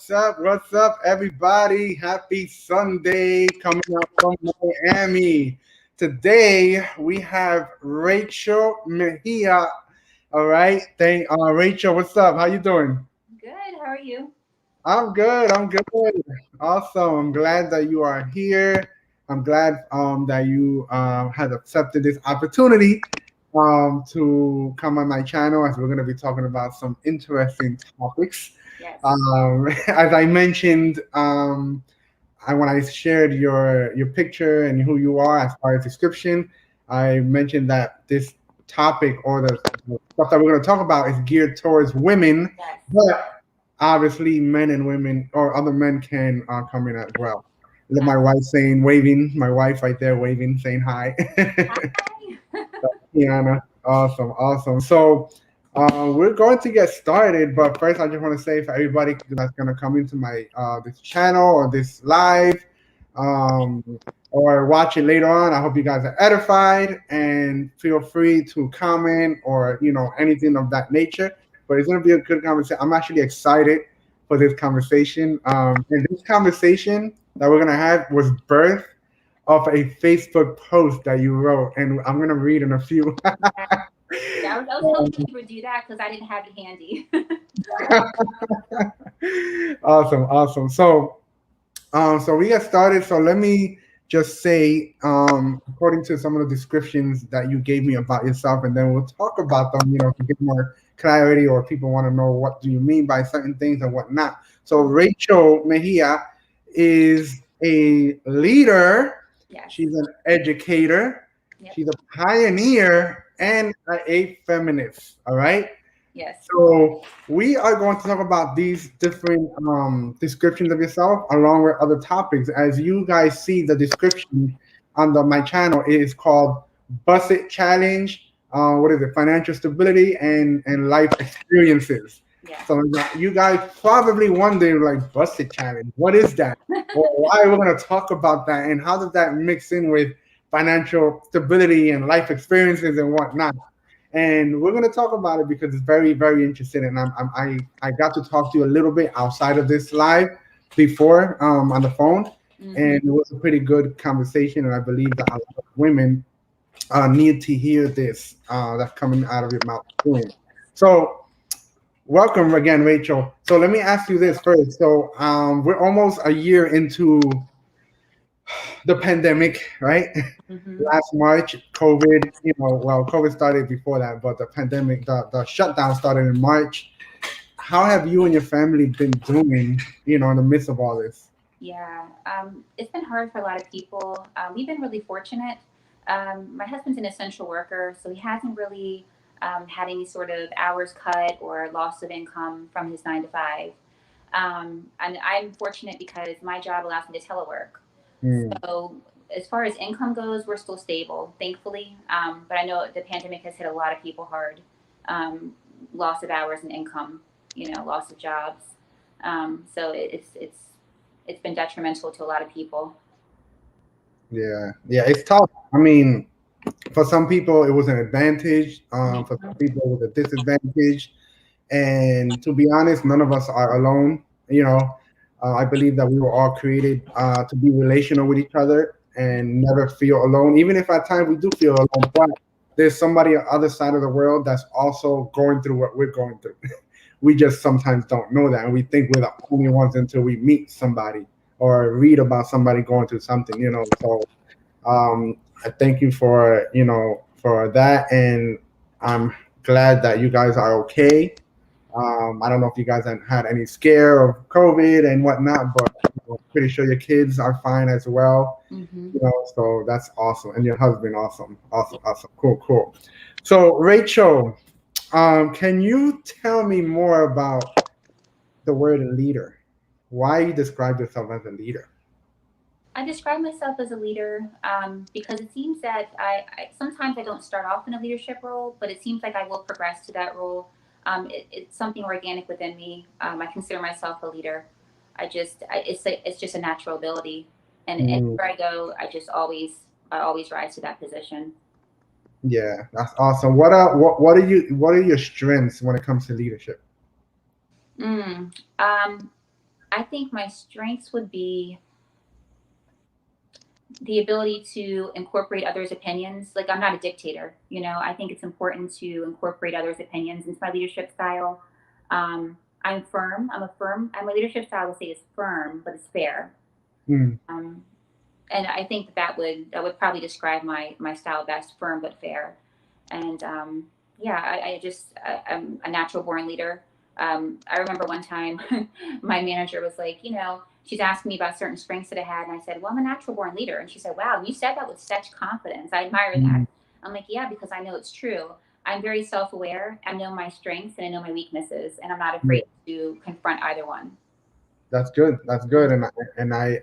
What's up? What's up, everybody? Happy Sunday coming up from Miami. Today we have Rachael Mejia. All right. Rachel, what's up? How you doing? Good. How are you? I'm good. I'm good. Awesome. I'm glad that you are here. I'm glad that you had accepted this opportunity to come on my channel as we're going to be talking about some interesting topics. Yes. As I mentioned, when I shared your picture and who you are as far as description, I mentioned that this topic or the stuff that we're going to talk about is geared towards women, Yes. but obviously men and women or other men can come in as well. Look, my Uh, wife saying waving, my wife right there waving, saying hi. Hi. Tiana, awesome, awesome. So we're going to get started, but first I just want to say for everybody that's going to come into my this channel or this live um, or watch it later on, I hope you guys are edified and feel free to comment or anything of that nature. But it's going to be a good conversation. I'm actually excited for this conversation. And this conversation that we're going to have was birthed of a Facebook post that you wrote, and I'm going to read in a few. Yeah, I was hoping you would do that because I didn't have it handy. Awesome, awesome. So we get started. So let me just say, according to some of the descriptions that you gave me about yourself, and then we'll talk about them, to get more clarity or people want to know what do you mean by certain things and whatnot. So Rachel Mejia is a leader. Yes. She's an educator. Yep. She's a pioneer and a feminist. All right. Yes. So we are going to talk about these different descriptions of yourself along with other topics. As you guys see, the description on my channel is called Bussit Challenge. What is it? Financial stability and life experiences. Yeah. So you guys probably wonder, like, Bussit Challenge, what is that? Or why we're going to talk about that, and how does that mix in with financial stability and life experiences and whatnot? And we're gonna talk about it because it's very, very interesting. And I got to talk to you a little bit outside of this live before on the phone, and Hmm. it was a pretty good conversation. And I believe that a lot of women need to hear this that's coming out of your mouth soon. So welcome again, Rachel. So let me ask you this first. So we're almost a year into the pandemic, right? Hmm. Last March, COVID, well, COVID started before that, but the pandemic, the shutdown started in March. How have you and your family been doing, in the midst of all this? Yeah. It's been hard for a lot of people. We've been really fortunate. My husband's an essential worker, so he hasn't really had any sort of hours cut or loss of income from his 9 to 5. And I'm fortunate because my job allows me to telework. Hmm. So as far as income goes, we're still stable, thankfully. But I know the pandemic has hit a lot of people hard. Um, Loss of hours and income, loss of jobs. So it's been detrimental to a lot of people. Yeah, yeah, it's tough. I mean, for some people, it was an advantage. For some Mhm. people, it was a disadvantage. And to be honest, none of us are alone. I believe that we were all created to be relational with each other and never feel alone. Even if at times we do feel alone, but there's somebody on the other side of the world that's also going through what we're going through. We just sometimes don't know that, and we think we're the only ones until we meet somebody or read about somebody going through something. So I thank you for that, and I'm glad that you guys are okay. I don't know if you guys have had any scare of COVID and whatnot, but I'm pretty sure your kids are fine as well. Hmm. So that's awesome, and your husband, awesome, awesome, awesome, cool, cool. So Rachel, can you tell me more about the word leader? Why you describe yourself as a leader? I describe myself as a leader because it seems that I sometimes I don't start off in a leadership role, but it seems like I will progress to that role. It's something organic within me. I consider myself a leader. It's just a natural ability, and Mm, anywhere I go, I always rise to that position. yeah, that's awesome. What are your strengths when it comes to leadership? Mm. Um, I think my strengths would be the ability to incorporate others' opinions. Like, I'm not a dictator, you know. I think it's important to incorporate others' opinions into my leadership style. I'm firm. My leadership style, I would say, is firm, but it's fair. Mm, Um, and I think that would probably describe my style best: firm but fair. And yeah, I'm a natural born leader. I remember one time my manager was like, she's asking me about certain strengths that I had, and I said, well, I'm a natural born leader. And she said, wow, you said that with such confidence. I admire that. mm. I'm like, yeah, because I know it's true. I'm very self aware. I know my strengths and I know my weaknesses, and I'm not Yeah, afraid to confront either one. that's good. That's Mhm. good, and I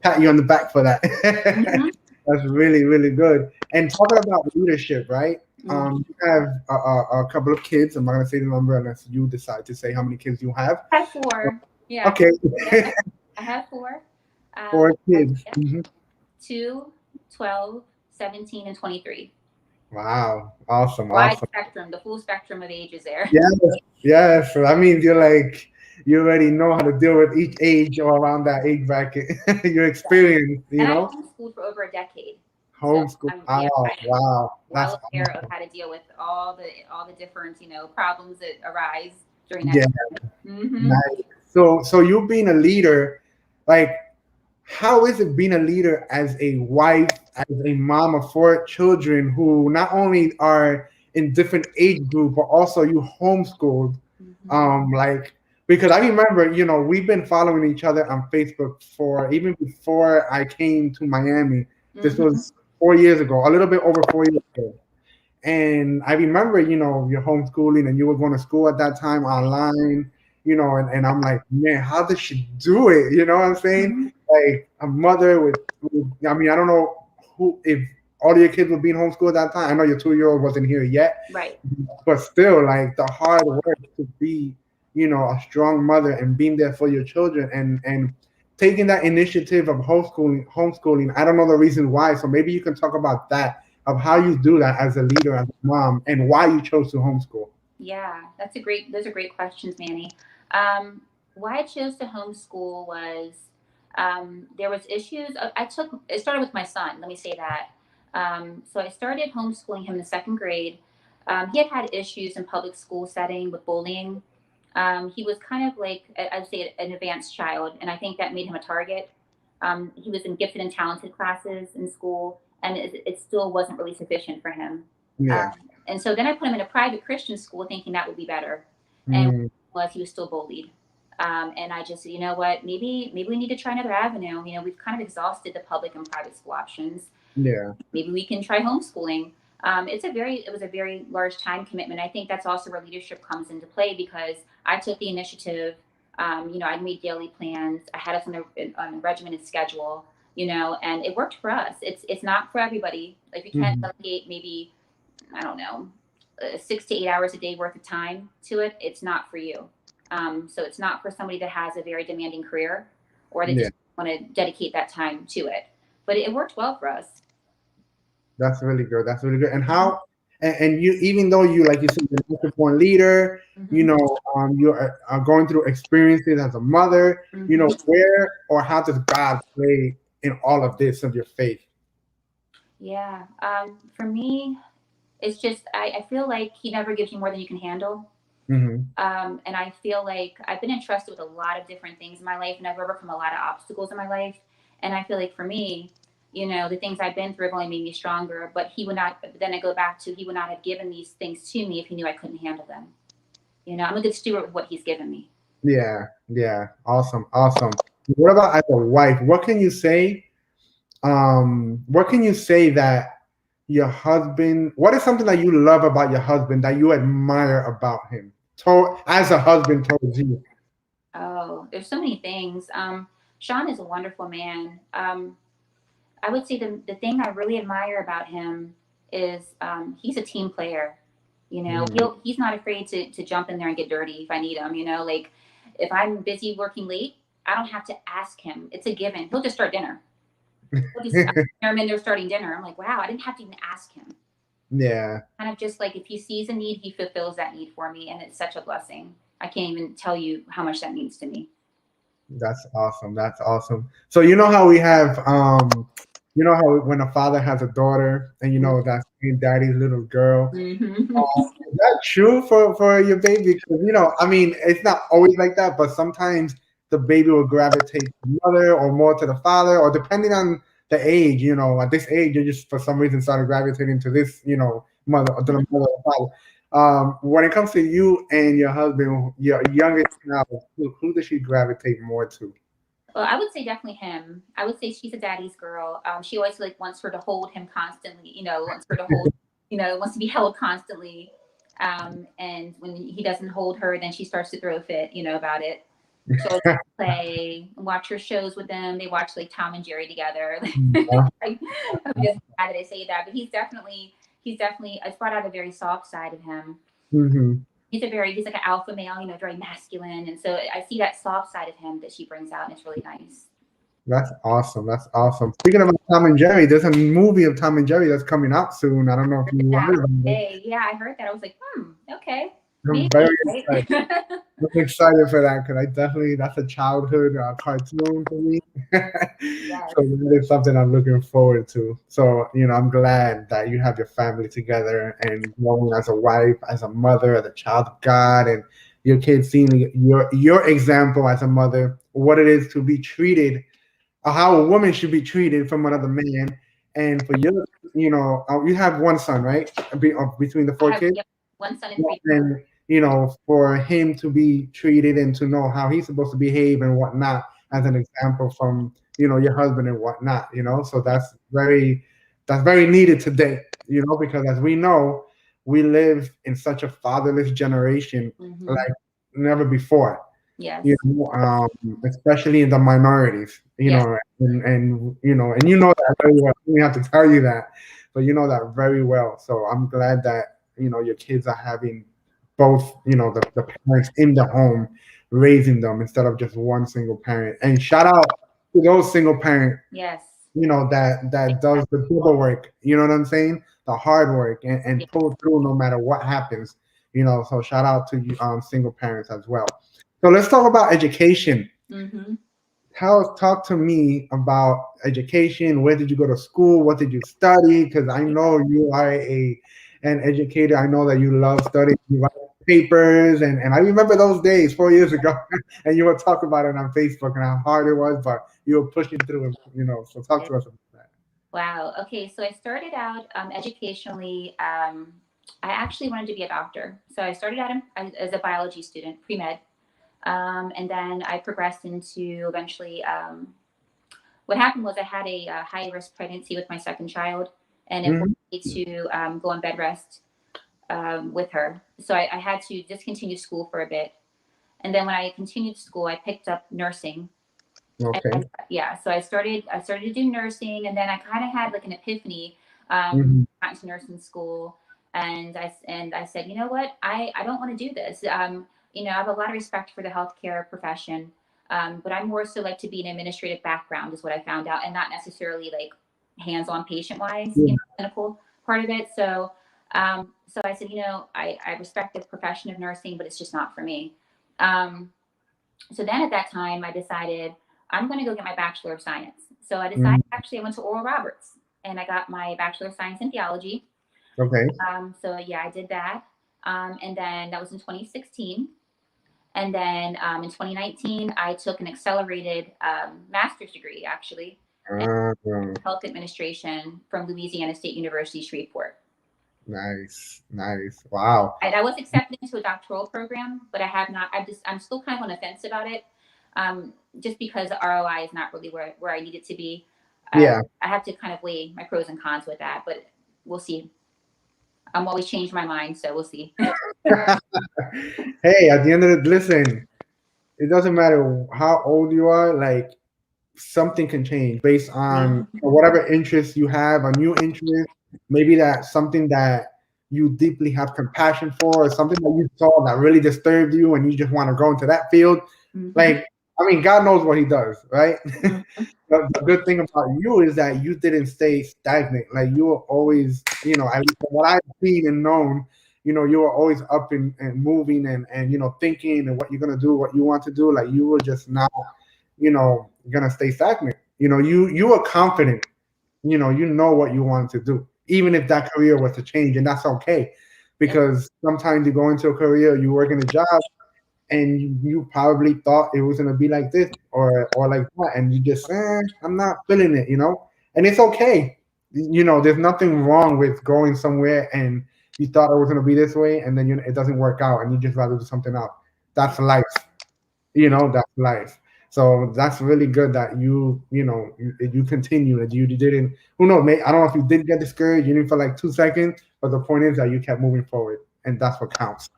pat you on the back for that. Mhm. That's really really good. And talking about leadership, right? Mhm. You have a couple of kids. I'm not gonna say the number unless you decide to say how many kids you have. I have four. Yeah. Okay, Yep. I have four. four I have, kids. yep, Mhm. 2, 12, 17, and 23. Wow, awesome, Wide awesome. spectrum, the full spectrum of ages there. Yes, yes. So that means you already know how to deal with each age or around that age bracket. You're experienced, And I homeschooled for over a decade. So homeschool. yeah, Wow, I'm wow, that's well aware of how to deal with all the different, problems that arise during that yeah, time. Mm-hmm. nice. So you being a leader, like how is it being a leader as a wife, as a mom of four children who not only are in different age group, but also you homeschooled? Mm-hmm. Like because I remember, we've been following each other on Facebook for even before I came to Miami. This Mm-hmm. was 4 years ago, a little bit over 4 years ago. And I remember, you're homeschooling and you were going to school at that time online, and I'm like, man, how does she do it? You know what I'm saying? Mm-hmm. Like a mother I mean, I don't know if all your kids were being homeschooled at that time. I know your 2-year-old wasn't here yet, Right. but still, like the hard work to be, a strong mother and being there for your children and taking that initiative of homeschooling. I don't know the reason why, so maybe you can talk about that of how you do that as a leader, as a mom, and why you chose to homeschool. Yeah, those are great questions, Manny. Um, why I chose to homeschool was, there was issues. It started with my son. Let me say that. So I started homeschooling him in the second grade. He had had issues in public school setting with bullying. He was kind of like, I'd say, an advanced child, and I think that made him a target. He was in gifted and talented classes in school, and it still wasn't really sufficient for him. Yeah. And so then I put him in a private Christian school thinking that would be better. And Mm, he was still bullied. And I just said, you know what, maybe we need to try another avenue. We've kind of exhausted the public and private school options. yeah. Maybe we can try homeschooling. It was a very large time commitment. I think that's also where leadership comes into play because I took the initiative. I made daily plans. I had us on a regimented schedule, and it worked for us. It's not for everybody. Like, you can't Mhm. delegate maybe, I don't know, 6 to 8 hours a day worth of time to it. It's not for you. So it's not for somebody that has a very demanding career or they Yeah. just want to dedicate that time to it. But it worked well for us. That's really good. That's really good. And and you, even though you, like you said, you're not a born leader, Mm-hmm. you are going through experiences as a mother, Mm-hmm. where or how does God play in all of this of your faith? Yeah. For me, it's just I feel like he never gives you more than you can handle. Hmm. And I feel like I've been entrusted with a lot of different things in my life, and I've overcome a lot of obstacles in my life. And I feel like for me, the things I've been through have only made me stronger. But he would not. Then I go back to he would not have given these things to me if he knew I couldn't handle them. I'm a good steward with what he's given me. Yeah, yeah, awesome, awesome. What about as a wife? What can you say that your husband? What is something that you love about your husband that you admire about him? As a husband towards you. Oh, there's so many things. Sean is a wonderful man. I would say the thing I really admire about him is he's a team player. Mm, He's not afraid to jump in there and get dirty if I need him. Like if I'm busy working late, I don't have to ask him. It's a given. He'll just start dinner. He'll just I'm in there starting dinner. I'm like, wow, I didn't have to even ask him. yeah, Kind of just like if he sees a need, he fulfills that need for me, and it's such a blessing. I can't even tell you how much that means to me. That's awesome. That's awesome. So you know how we have, you know how when a father has a daughter, and you know that's daddy's little girl. Mm-hmm. Is that true for your baby? Because you know, I mean, it's not always like that, but sometimes the baby will gravitate to the mother or more to the father, or depending on the age. You know, at this age, you just for some reason started gravitating to this, you know, mother to the mother or father. When it comes to you and your husband, your youngest child, who does she gravitate more to? Well, I would say definitely him. I would say she's a daddy's girl. She always like wants her to hold him constantly. Wants her to hold. Wants to be held constantly. And when he doesn't hold her, then she starts to throw a fit. About it. She'll always play, watch her shows with them. They watch like Tom and Jerry together. Like, I'm just glad that I say that, but he's definitely. It's brought out a very soft side of him. Mm-hmm. He's like an alpha male, very masculine, and so I see that soft side of him that she brings out, and it's really nice. That's awesome. That's awesome. Speaking of Tom and Jerry, there's a movie of Tom and Jerry that's coming out soon. I don't know if you heard about it. Hey, yeah, I heard that. I was like, okay, I'm maybe, very right? excited. I'm excited for that because I definitely that's a childhood cartoon for me. Yes, So that is something I'm looking forward to. So you know, I'm glad that you have your family together and growing as a wife, as a mother, as a child of God, and your kids seeing your example as a mother, what it is to be treated, how a woman should be treated from another man, and for your, you know, you have one son, right? Between the I four have, kids, yep, one son and yeah, three. and you know, for him to be treated and to know how he's supposed to behave and whatnot, as an example from you know your husband and whatnot, you know, so that's very needed today, you know, because as we know, we live in such a fatherless generation Mm-hmm. like never before, you Yes, know, especially in the minorities, you yes, know, and you know, and you know that very well. We have to tell you that, but you know that very well. So I'm glad that you know your kids are having both, you know, the parents in the home raising them instead of just one single parent. And shout out to those single parent, yes, you know, that does the double work. You know what I'm saying? The hard work and yes. pull through no matter what happens. You know, so shout out to you, single parents as well. So let's talk about education. Mm-hmm. Talk to me about education. Where did you go to school? What did you study? Because I know you are an educator. I know that you love studying. You write papers, and I remember those days 4 years ago, and you were talking about it on Facebook and how hard it was, but you were pushing through it. You know, so talk to us about that. Wow. Okay, so I started out educationally. I actually wanted to be a doctor, so I started out as a biology student, pre med. And then I progressed into eventually. What happened was I had a, high risk pregnancy with my second child, and it forced Mhm. me to go on bed rest with her. So I had to discontinue school for a bit. And then when I continued school, I picked up nursing. Okay. And yeah, so I started to do nursing, and then I kind of had like an epiphany. Mhm. Got into nursing school, and I said, you know what, I don't want to do this. I have a lot of respect for the healthcare profession, but I more so like to be an administrative background is what I found out, and not necessarily like hands-on patient wise, Yeah. clinical part of it. So I said, I respect the profession of nursing, but it's just not for me. Um, so then at that time, I decided I'm going to go get my Bachelor of Science. So I decided, Mhm. actually, I went to Oral Roberts and I got my Bachelor of Science in Theology. Okay. So yeah, I did that. And then that was in 2016. And then in 2019, I took an accelerated master's degree, actually, in Um, health administration from Louisiana State University, Shreveport. nice. Nice. Wow. I was accepted into a doctoral program, but I have not. I'm still kind of on the fence about it, just because the ROI is not really where I need it to be. Yeah. I have to kind of weigh my pros and cons with that, but we'll see. I'm always changing my mind, so we'll see. Hey, at the end of the listen, it doesn't matter how old you are, like something can change based on Mhm. whatever interest you have, a new interest, maybe that's something that you deeply have compassion for, or something that you saw that really disturbed you and you just want to go into that field. Mhm. Like, I mean, God knows what he does, right? Mhm. The good thing about you is that you didn't stay stagnant. Like you were always, you know, at least from what I've seen and known, you know, you were always up and moving and you know thinking and what you're gonna do, what you want to do. Like you were just not. gonna stay stagnant. You are confident. You know what you want to do, even if that career was to change, and that's okay, Yep. because sometimes you go into a career, you work in a job, and you probably thought it was gonna be like this or like that, and you just I'm not feeling it, and it's okay. There's nothing wrong with going somewhere and you thought it was gonna be this way, and then it doesn't work out, and you just rather do something else. That's life. That's life. So that's really good that you continue and you didn't. Who knows? I don't know if you did get discouraged. You didn't for like 2 seconds, but the point is that you kept moving forward, and that's what counts.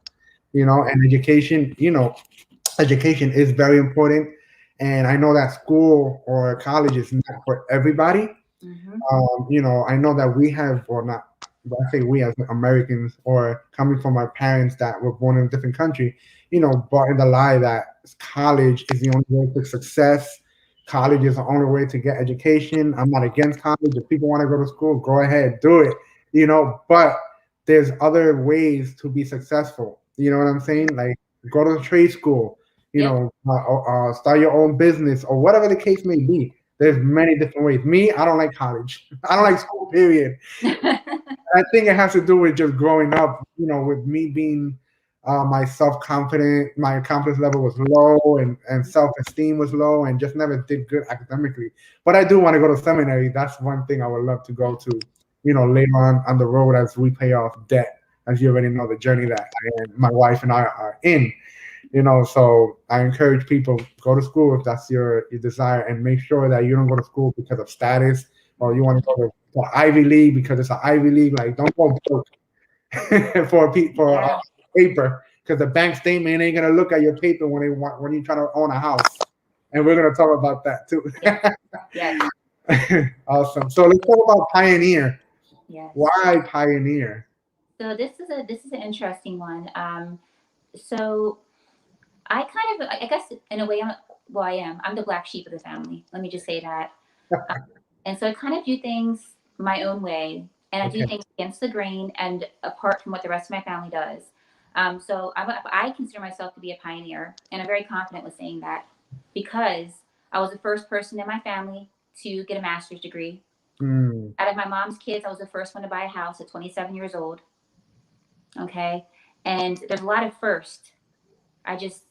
And education is very important. And I know that school or college is not for everybody. Mm-hmm. I know that we have, or not, but I say we as Americans, or coming from our parents that were born in a different country, bought in the lie that college is the only way to success. College is the only way to get education. I'm not against college. If people want to go to school, go ahead, do it. But there's other ways to be successful. You know what I'm saying? Like, go to trade school. Yep. Start your own business or whatever the case may be. There's many different ways. Me, I don't like college. I don't like school, period. I think it has to do with just growing up, with me being my self-confident, my confidence level was low, and self-esteem was low, and just never did good academically. But I do want to go to seminary. That's one thing I would love to go to, later on the road as we pay off debt, as you already know the journey that my wife and I are in. So I encourage people, go to school if that's your desire, and make sure that you don't go to school because of status, or you want to go to Ivy League because it's an Ivy League. Like, don't go broke for Yeah. paper, because the bank statement ain't gonna look at your paper when you're trying to own a house, and we're gonna talk about that too. Yes. Awesome. So let's talk about Pioneer. Yes. Why Pioneer? So this is an interesting one. So I kind of, I guess, in a way, I am. I'm the black sheep of the family. Let me just say that. And so I kind of do things my own way, and I do Okay. things against the grain and apart from what the rest of my family does. So I consider myself to be a pioneer, and I'm very confident with saying that because I was the first person in my family to get a master's degree. Mm, Out of my mom's kids, I was the first one to buy a house at 27 years old. Okay. And there's a lot of first. I just,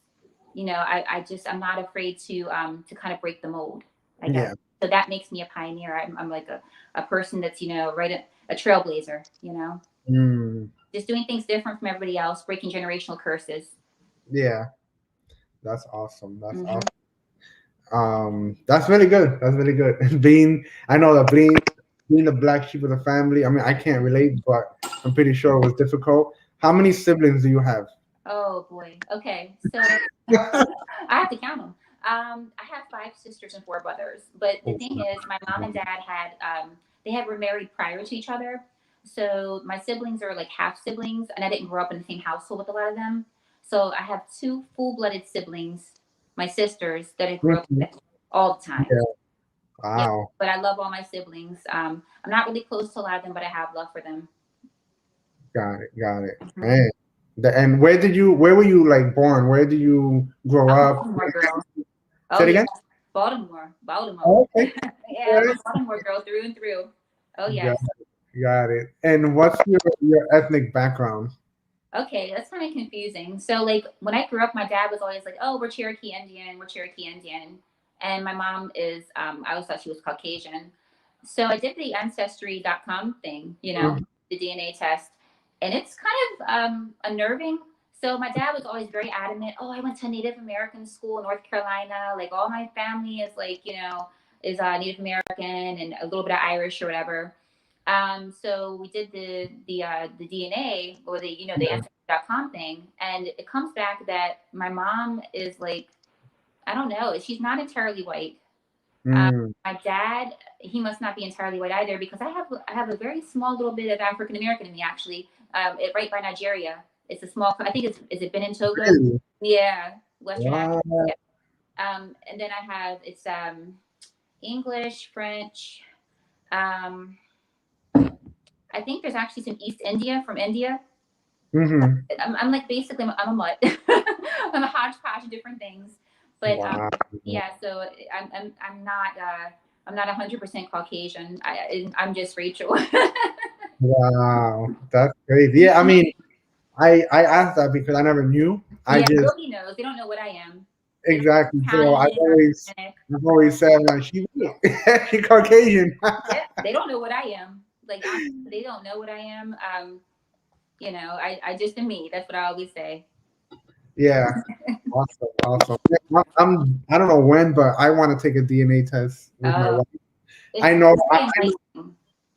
I'm not afraid to kind of break the mold, I guess. yeah. So that makes me a pioneer. I'm like a person that's, right, a trailblazer, Mm, just doing things different from everybody else, breaking generational curses. yeah. That's awesome. That's Hmm. awesome. That's really good. That's really good. I know that being the black sheep of the family. I mean, I can't relate, but I'm pretty sure it was difficult. How many siblings do you have? Oh boy. Okay. So I have to count them. I have five sisters and four brothers. But the Oh, thing is, my mom and dad were married prior to each other. So my siblings are like half siblings, and I didn't grow up in the same household with a lot of them. So I have two full-blooded siblings, my sisters, that I grew up mhm. with all the time. Yeah. Yeah, Wow. but I love all my siblings. I'm not really close to a lot of them, but I have love for them. Got it. Got it. Mhm. Man. And where were you like born? Where did you grow I'm a up? Baltimore girl. Say Oh it yeah, again. Baltimore, Baltimore. Oh, okay. Yeah, I'm a Baltimore girl through and through. Oh Got, yes. got it. And what's your ethnic background? Okay, that's kind of confusing. So like when I grew up, my dad was always like, "Oh, we're Cherokee Indian, we're Cherokee Indian," and my mom is. I always thought she was Caucasian. So I did the Ancestry.com thing, Mhm. the DNA test, and it's kind of unnerving. So my dad was always very adamant. Oh, I went to Native American school in North Carolina. Like all my family is like is Native American and a little bit of Irish or whatever. So we did the DNA or the Yeah. Ancestry.com thing, and it comes back that my mom is like, I don't know, she's not entirely white. Um, Mm. my dad, he must not be entirely white either because I have a very small little bit of African American in me actually. Right by Nigeria, it's a small. I think it's is it Benin Togo? Really? Yeah, Western Africa. Wow. Yeah. And then I have it's English, French. Um, I think there's actually some East India from India. Mm-hmm. I'm like basically I'm a mutt. I'm a hodgepodge of different things. But Wow. yeah, so I'm not 100% Caucasian. I'm just Rachel. Wow. That's crazy. Yeah, I mean, I asked that because I never knew. I Yeah, just nobody knows. They don't know what I am. They don't know exactly. if I'm So Italian or Hispanic. I've always said like she she Caucasian. Yeah, they don't know what I am. Like honestly, they don't know what I am. I just am me. That's what I always say. Yeah. Awesome. Awesome. Yeah, I don't know when, but I want to take a DNA test with my Oh, wife. I it's know. very enlightening.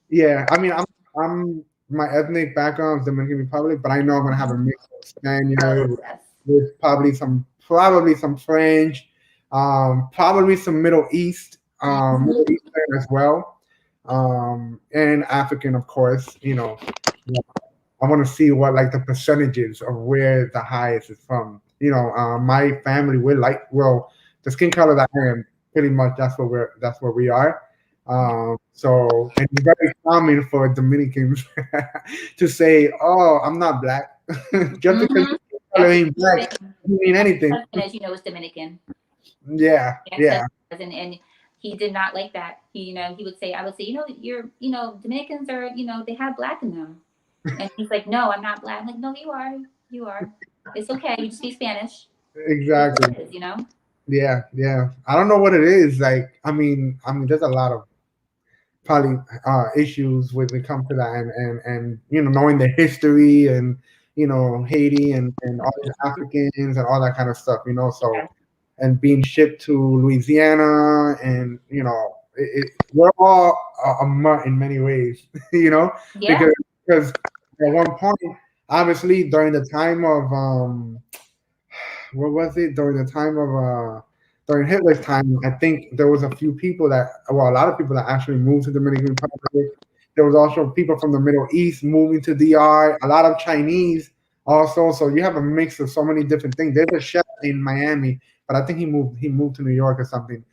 Yeah. I mean, I'm my ethnic background is Dominican Republic, but I know I'm gonna have a Mhm. mix of Spaniard Oh yes. with probably some French, probably some Hmm. Middle Eastern as well, and African, of course. I want to see what like the percentages of where the highest is from. My family we're like well, the skin color that I am pretty much that's where we are. So and it's very common for Dominicans to say, "Oh, I'm not black," just because Hmm. your skin color That's the ain't black thing. doesn't mean anything. Husband, as you know, is Dominican. Yeah, My ex-husband yeah, was, and he did not like that. He would say, I would say, Dominicans are, they have black in them. And he's like, no, I'm not black. I'm like, no, you are. You are. It's okay. You just speak Spanish. It is exactly. what it is. Yeah, yeah. I don't know what it is. Like, there's a lot of probably issues when it comes to that, and knowing the history and Haiti and all these Africans and all that kind of stuff. So Yeah. and being shipped to Louisiana, and we're all a mutt in many ways. Yeah. Because at one point, obviously during the time of what was it during the time of during Hitler's time? I think there was a few people a lot of people that actually moved to Dominican Republic. There was also people from the Middle East moving to DR. A lot of Chinese also. So you have a mix of so many different things. There's a chef in Miami, but I think he moved to New York or something.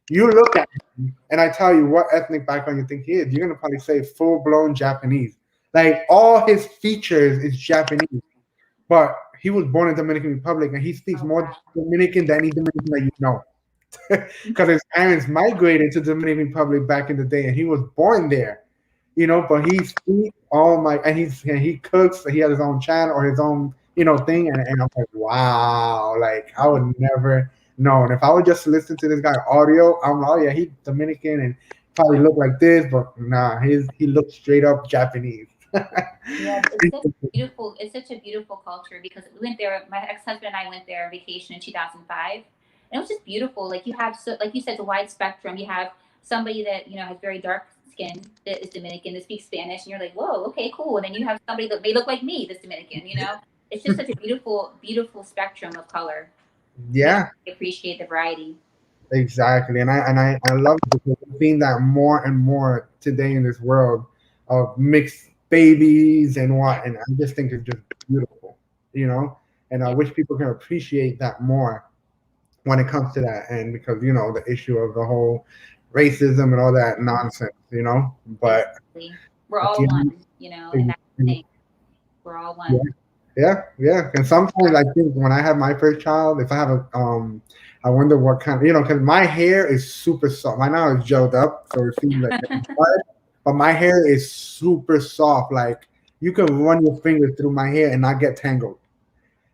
You look at him, and I tell you what ethnic background you think he is. You're gonna probably say full blown Japanese. Like all his features is Japanese, but he was born in Dominican Republic, and he speaks Oh, more wow. Dominican than any Dominican that you know. Because his parents migrated to Dominican Republic back in the day, and he was born there. But he speaks all my, and he cooks. He has his own channel or his own thing, and I'm like, wow, like I would never known if I would just listen to this guy audio. I'm like, oh yeah, he's Dominican and probably look like this, but nah, he looks straight up Japanese. Yeah, it's such a beautiful. It's such a beautiful culture because we went there. My ex-husband and I went there on vacation in 2005, and it was just beautiful. Like you have, so like you said, it's a wide spectrum. You have somebody that has very dark skin that is Dominican that speaks Spanish, and you're like, whoa, okay, cool. And then you have somebody that may look like me that's Dominican. It's just such a beautiful, beautiful spectrum of color. Makes Yeah, me appreciate the variety. exactly, and I love it because we're seeing that more and more today in this world of mixed babies and Yeah, what, and I just think it's just beautiful, and I yeah, wish people can appreciate that more when it comes to that, and because the issue of the whole racism and all that nonsense, but exactly. We're at all the end, one, and that's the thing. We're all yeah, one. yeah, yeah. And sometimes I think when I have my first child, if I have I wonder what kind, because my hair is super soft. Right now it's gelled up, so it seems like it's hard, but my hair is super soft. Like you can run your fingers through my hair and not get tangled.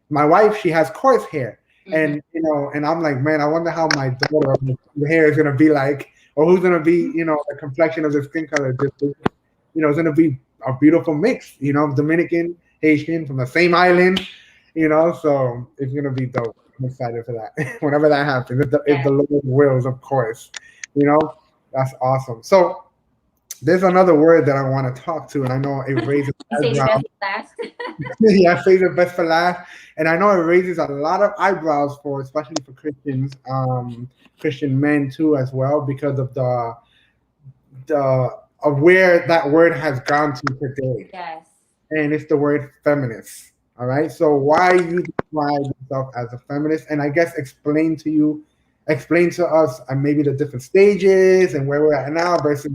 My wife, she has coarse hair, Hmm. and I'm like, man, I wonder how my daughter the hair is gonna be like, or who's gonna be, the complexion of the skin color. It's gonna be a beautiful mix, Dominican, Haitian from the same island, so it's gonna be dope. I'm excited for that. Whenever that happens, if Yeah. the Lord wills, of course, you know, that's awesome. So there's another word that I want to talk to, and I know it raises You say the eyebrows. best last. Yeah, save the best for last. And I know it raises a lot of eyebrows for, especially for Christians, Christian men too, as well, because of the of where that word has gone to today, Yes. and it's the word feminist. All right. So why you describe yourself as a feminist, and I guess explain to us, maybe the different stages and where we're at now versus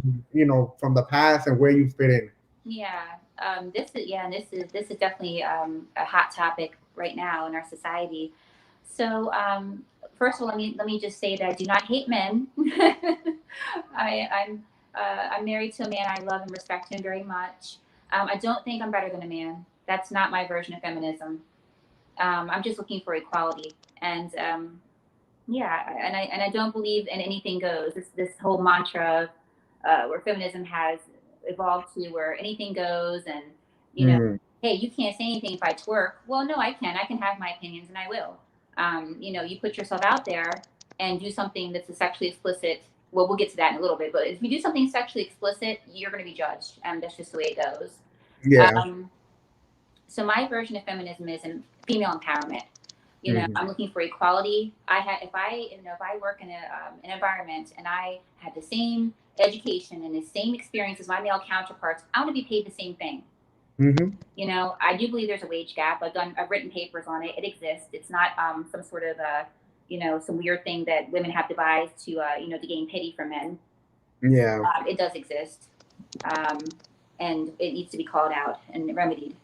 from the past and where you fit in. Yeah. And this is definitely a hot topic right now in our society. So first of all, let me just say that I do not hate men. I'm married to a man I love and respect him very much. I don't think I'm better than a man. That's not my version of feminism. I'm just looking for equality, and yeah, and I don't believe in anything goes. This whole mantra where feminism has evolved to where anything goes, and you know, Mm. hey, you can't say anything if I twerk. Well, no, I can. I can have my opinions, and I will. You put yourself out there and do something that's a sexually explicit. Well, we'll get to that in a little bit, but if you do something sexually explicit, you're going to be judged, and that's just the way it goes. Yeah. Um, so my version of feminism is in female empowerment. Hmm. I'm looking for equality. If I work in an environment and I have the same education and the same experience as my male counterparts, I want to be paid the same thing. Hmm. I do believe there's a wage gap. I've written papers on it. It exists. It's not some sort of some weird thing that women have devised to gain pity from men. Yeah. It does exist, um, and it needs to be called out and remedied.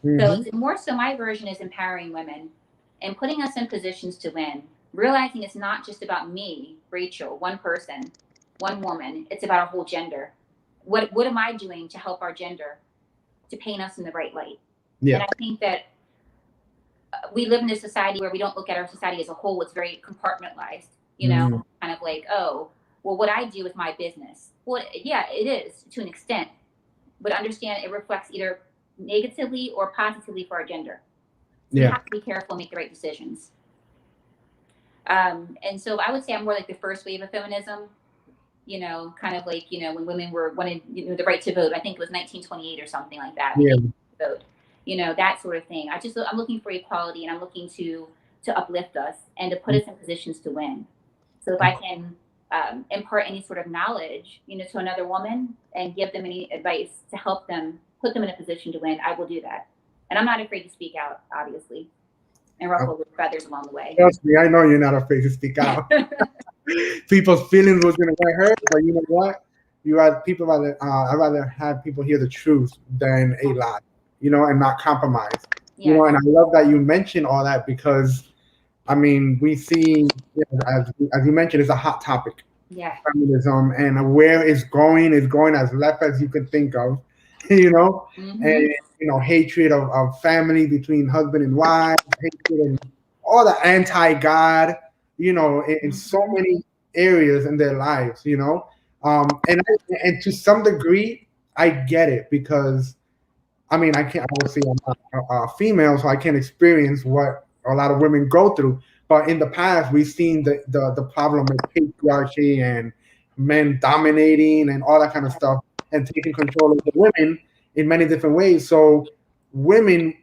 So Hmm. it's more so my version is empowering women and putting us in positions to win, realizing it's not just about me, Rachel, one person, one woman. It's about our whole gender. What am I doing to help our gender to paint us in the right light? And Yeah. I think that we live in a society where we don't look at our society as a whole. It's very compartmentalized, Hmm. kind of like, oh, well, what I do is my business. Well, yeah, it is to an extent, but understand it reflects either negatively or positively for our gender. So we Yeah. have to be careful and make the right decisions. And so I would say I'm more like the first wave of feminism, kind of like, when women were wanted, the right to vote. I think it was 1928 or something like that. I mean, Yeah. they vote, that sort of thing. I'm looking for equality, and I'm looking to uplift us and to put us in positions to win. So if I can impart any sort of knowledge, to another woman and give them any advice to help them, put them in a position to win, I will do that. And I'm not afraid to speak out, obviously, and ruffle the feathers along the way. Trust me, I know you're not afraid to speak out. People's feelings was gonna get hurt, but you know what? I'd rather have people hear the truth than a lie, and not compromise. Yes. And I love that you mentioned all that because I mean we see, as you mentioned, it's a hot topic, Yeah. feminism, and where it's going is going as left as you could think of, you know, Mm-hmm. and hatred of family between husband and wife, hatred and all the anti-God, in so Mm-hmm. many areas in their lives, and to some degree, I get it because I mean, I can't. Obviously, I'm not a female, so I can't experience what a lot of women go through. But in the past, we've seen the problem with patriarchy and men dominating and all that kind of stuff, and taking control of the women in many different ways. So women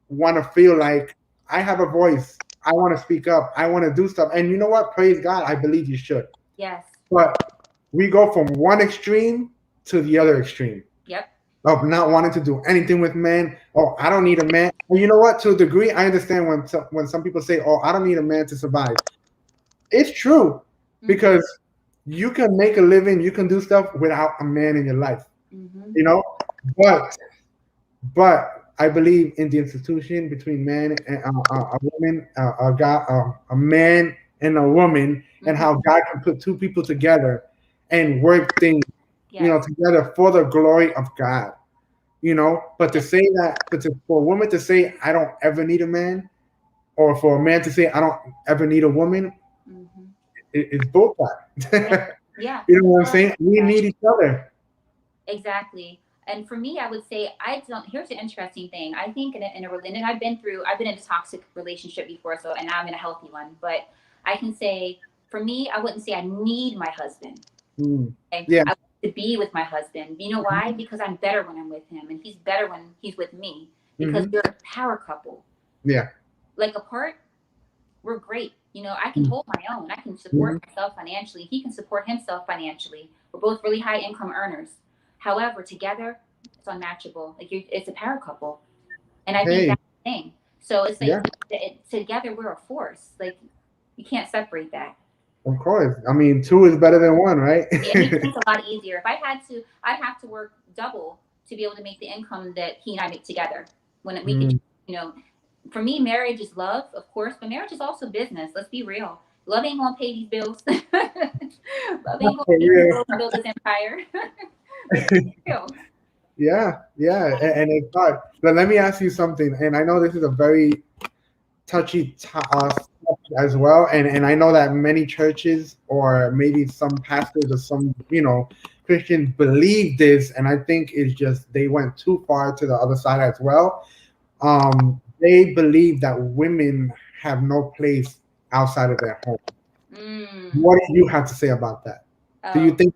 want to feel like I have a voice. I want to speak up. I want to do stuff. And you know what? Praise God. I believe you should. Yes. But we go from one extreme to the other extreme Yep. of not wanting to do anything with men. Oh, I don't need a man. And you know what? To a degree, I understand when some people say, "Oh, I don't need a man to survive." It's true Mm-hmm. because you can make a living, you can do stuff without a man in your life. Mm-hmm. You know, but I believe in the institution between man and a woman, a guy, a man and a woman, and Mm-hmm. how God can put two people together and work things, Yes. together for the glory of God. But to Yes. say that, for a woman to say I don't ever need a man, or for a man to say I don't ever need a woman, Mm-hmm. it's bullcrap. Yeah. Yeah. You know what I'm Well, saying? We need each other. exactly. And for me, I would say I don't. Here's the interesting thing. I think and I've been in a toxic relationship before, so and now I'm in a healthy one. But I can say for me, I wouldn't say I need my husband. Mm. Okay? Yeah. I want to be with my husband. You know why? Because I'm better when I'm with him, and he's better when he's with me. Because Hmm. we're a power couple. Yeah. Like apart, we're great. I can hold my own. I can support Hmm. myself financially. He can support himself financially. We're both really high income earners. However, together, it's unmatchable. Like it's a power couple, and I think Hey. that's the thing. So it's like Yeah. together we're a force. Like you can't separate that. Of course. I mean, two is better than one, right? It makes things a lot easier. If I had to, I'd have to work double to be able to make the income that he and I make together. When we could, Mm. you know, For me, marriage is love, of course, but marriage is also business. Let's be real. Love ain't gonna pay these bills. Love ain't gonna For pay these real. bills and build this empire. Let's be real. Yeah, yeah, and it's hard. But let me ask you something, and I know this is a very touchy subject as well, and I know that many churches or maybe some pastors or some Christians believe this, and I think it's just they went too far to the other side as well. They believe that women have no place outside of their home. Mm. What do you have to say about that? Oh, Do you think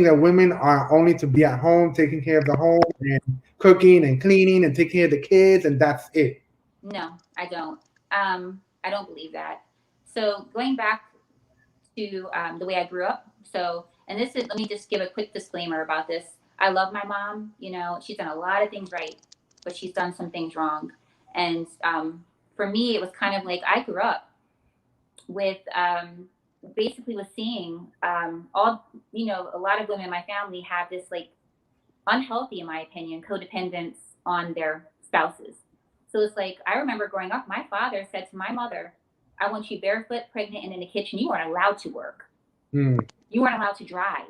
that women are only to be at home, taking care of the home and cooking and cleaning and taking care of the kids, and that's it? no, I don't. I don't believe that. So going back to the way I grew up. So, and this is, let me just give a quick disclaimer about this. I love my mom. You know, she's done a lot of things right, but she's done some things wrong. And for me, it was kind of like I grew up with basically with seeing all, a lot of women in my family have this like unhealthy, in my opinion, codependence on their spouses. So it's like I remember growing up, my father said to my mother, "I want you barefoot, pregnant, and in the kitchen. You aren't allowed to work. Hmm. You aren't allowed to drive.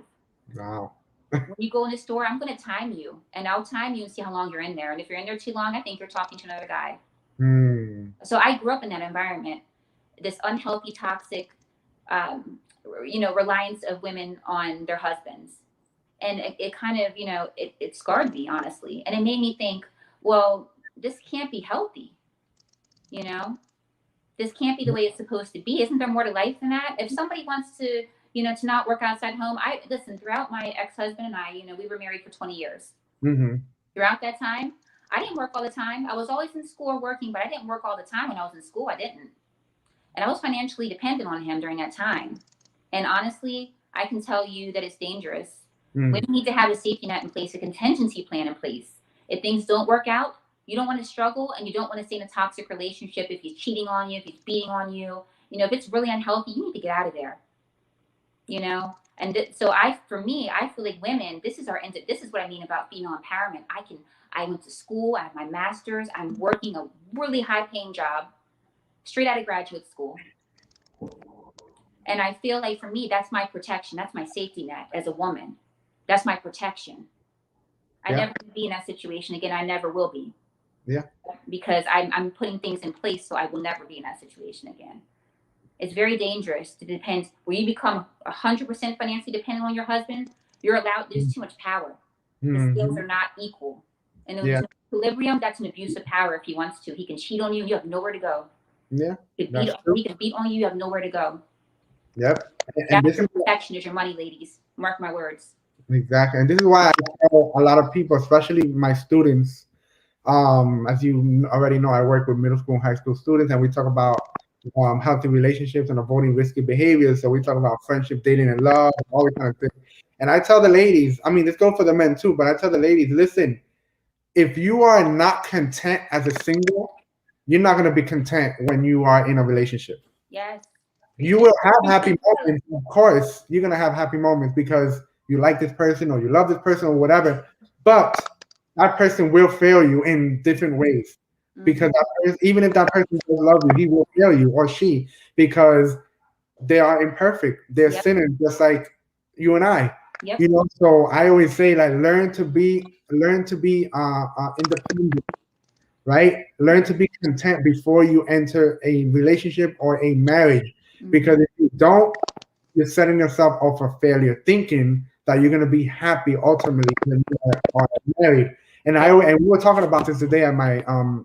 Wow. When you go in the store, I'm going to time you, and I'll time you and see how long you're in there. And if you're in there too long, I think you're talking to another guy." Hmm. So I grew up in that environment, this unhealthy, toxic, reliance of women on their husbands. And it kind of, it scarred me, honestly. And it made me think, well, this can't be healthy, you know? This can't be the way it's supposed to be. Isn't there more to life than that? If somebody wants to, to not work outside home, I listen, throughout my ex-husband and I, we were married for 20 years. Mm-hmm. Throughout that time, I didn't work all the time. I was always in school working, but I didn't work all the time when I was in school. I didn't. And I was financially dependent on him during that time. And honestly, I can tell you that it's dangerous. Hmm. Women need to have a safety net in place, a contingency plan in place. If things don't work out, you don't want to struggle and you don't want to stay in a toxic relationship if he's cheating on you, if he's beating on you. If it's really unhealthy, you need to get out of there. So for me, I feel like women, this is what I mean about female empowerment. I went to school, I have my master's, I'm working a really high paying job straight out of graduate school. And I feel like for me, that's my protection. That's my safety net as a woman. That's my protection. I Yeah. never will be in that situation again. I never will be. Yeah. Because I'm putting things in place so I will never be in that situation again. It's very dangerous to depend. When you become 100% financially dependent on your husband, there's too much power. The Mm-hmm. skills are not equal. And when Yeah. there's no equilibrium, that's an abuse of power if he wants to. He can cheat on you, you have nowhere to go. Yeah. He That's true. can beat on you, you have nowhere to go. Yep. And That's this your is protection, is your money, ladies. Mark my words. exactly, and this is why I tell a lot of people, especially my students. As you already know, I work with middle school and high school students, and we talk about healthy relationships and avoiding risky behaviors. So we talk about friendship, dating, and love, and all these kind of things. And I tell the ladies, I mean, this goes for the men too, but I tell the ladies, listen, if you are not content as a single, you're not going to be content when you are in a relationship. Yes. You will have happy moments, of course. You're going to have happy moments because you like this person or you love this person or whatever. But that person will fail you in different ways because even if that person does love you, he will fail you or she because they are imperfect. They're Yep. sinners just like you and I. Yep. So I always say like learn to be independent, right? Learn to be content before you enter a relationship or a marriage. Because if you don't, you're setting yourself up for failure, thinking that you're gonna be happy ultimately when you are married. And we were talking about this today at my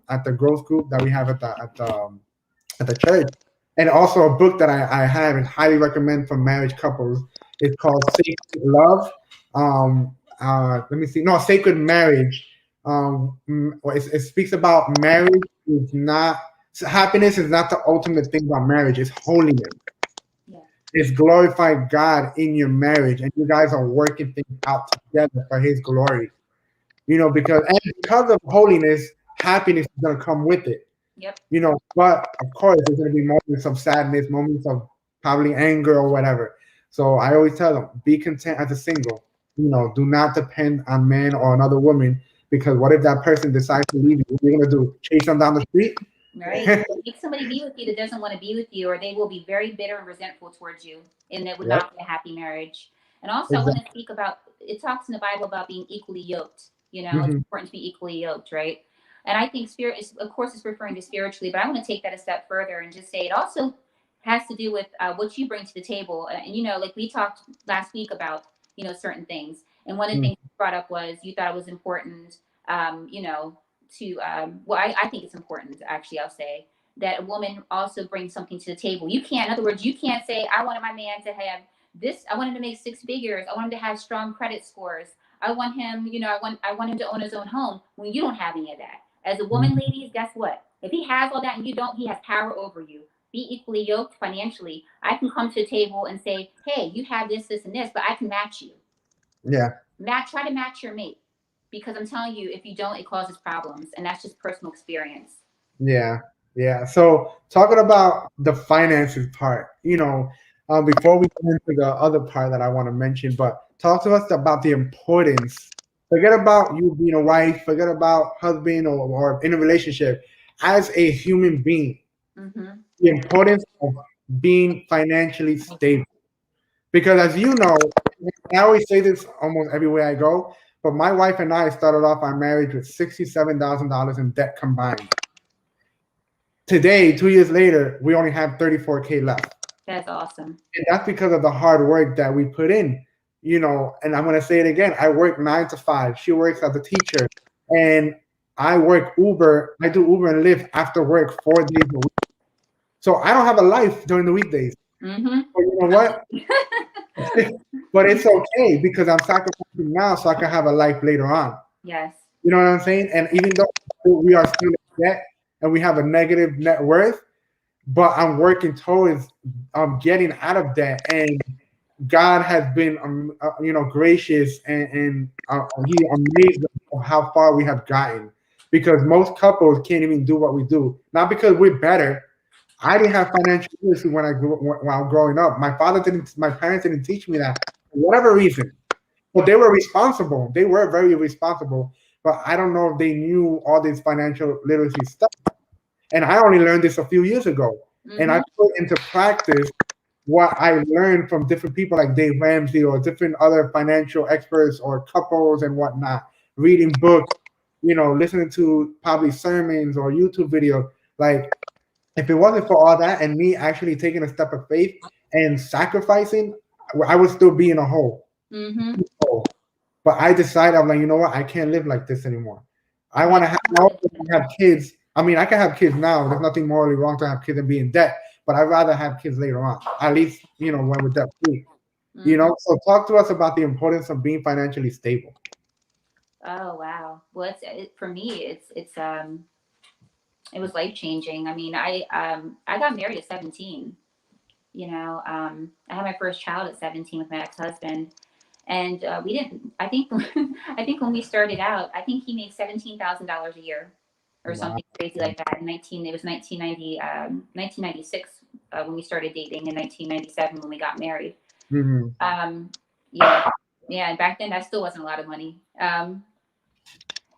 at the growth group that we have at the church. And also a book that I have and highly recommend for marriage couples. It's called Sacred Love. Let me see. No, Sacred Marriage. It speaks about marriage is not happiness is not the ultimate thing about marriage. It's holiness. Yeah. It's glorify God in your marriage, and you guys are working things out together for His glory. Because of holiness, happiness is gonna come with it. Yep. But of course, there's gonna be moments of sadness, moments of probably anger or whatever. So I always tell them, be content as a single. Do not depend on man or another woman because what if that person decides to leave you? What are you gonna do? Chase them down the street? Right. Make somebody be with you that doesn't want to be with you, or they will be very bitter and resentful towards you, and that would Yep, not be a happy marriage. And also, I want to exactly. speak about it talks in the Bible about being equally yoked. It's Hmm. important to be equally yoked, right? And I think spirit is, of course, it's referring to spiritually, but I want to take that a step further and just say it also has to do with what you bring to the table. And, like we talked last week about, certain things. And one of the things you brought up was you thought it was important, to well I think it's important, actually. I'll say that a woman also brings something to the table. You can't, in other words, you can't say I wanted my man to have this, I want him to make six figures, I want him to have strong credit scores, I want him, I want him to own his own home, when you don't have any of that. As a woman, ladies, guess what? If he has all that and you don't, he has power over you. Be equally yoked financially. I can come to the table and say, hey, you have this and this, but I can match you. Yeah. Try to match your mate, because I'm telling you, if you don't, it causes problems, and that's just personal experience. Yeah, yeah. So talking about the finances part, before we get into the other part that I want to mention, but talk to us about the importance. Forget about you being a wife, forget about husband or in a relationship. As a human being, Mm-hmm. the importance of being financially stable. Because as you know, I always say this almost everywhere I go, but my wife and I started off our marriage with $67,000 in debt combined. Today, 2 years later, we only have 34K left. That's awesome. And that's because of the hard work that we put in, and I'm going to say it again. I work 9 to 5. She works as a teacher, and I work Uber. I do Uber and Lyft after work 4 days a week. So I don't have a life during the weekdays. Mm-hmm. But you know what? But it's okay because I'm sacrificing now so I can have a life later on. Yes. You know what I'm saying? And even though we are still in debt and we have a negative net worth, but I'm working towards getting out of that. And God has been, gracious, and He amazed of how far we have gotten. Because most couples can't even do what we do, not because we're better. I didn't have financial literacy when I was growing up. My parents didn't teach me that for whatever reason. But they were responsible. They were very responsible. But I don't know if they knew all this financial literacy stuff. And I only learned this a few years ago. And I Mm-hmm. put into practice what I learned from different people like Dave Ramsey or different other financial experts or couples and whatnot, reading books, listening to probably sermons or YouTube videos. Like, if it wasn't for all that and me actually taking a step of faith and sacrificing, I would still be in a hole. Mm-hmm. But I decided, I'm like, you know what? I can't live like this anymore. I Yeah. want to have, I also wanna have kids. I mean, I can have kids now. There's nothing morally wrong to have kids and be in debt, but I'd rather have kids later on. At least, when we're debt free. Mm-hmm. So talk to us about the importance of being financially stable. Oh wow. Well, for me. It was life changing. I mean, I got married at 17. I had my first child at 17 with my ex husband, and we didn't. I think I think when we started out, I think he made $17,000 a year, or Wow. something crazy like that. It was 1990, 1996 when we started dating, and 1997 when we got married. Hmm. Um, yeah, yeah. And back then, that still wasn't a lot of money.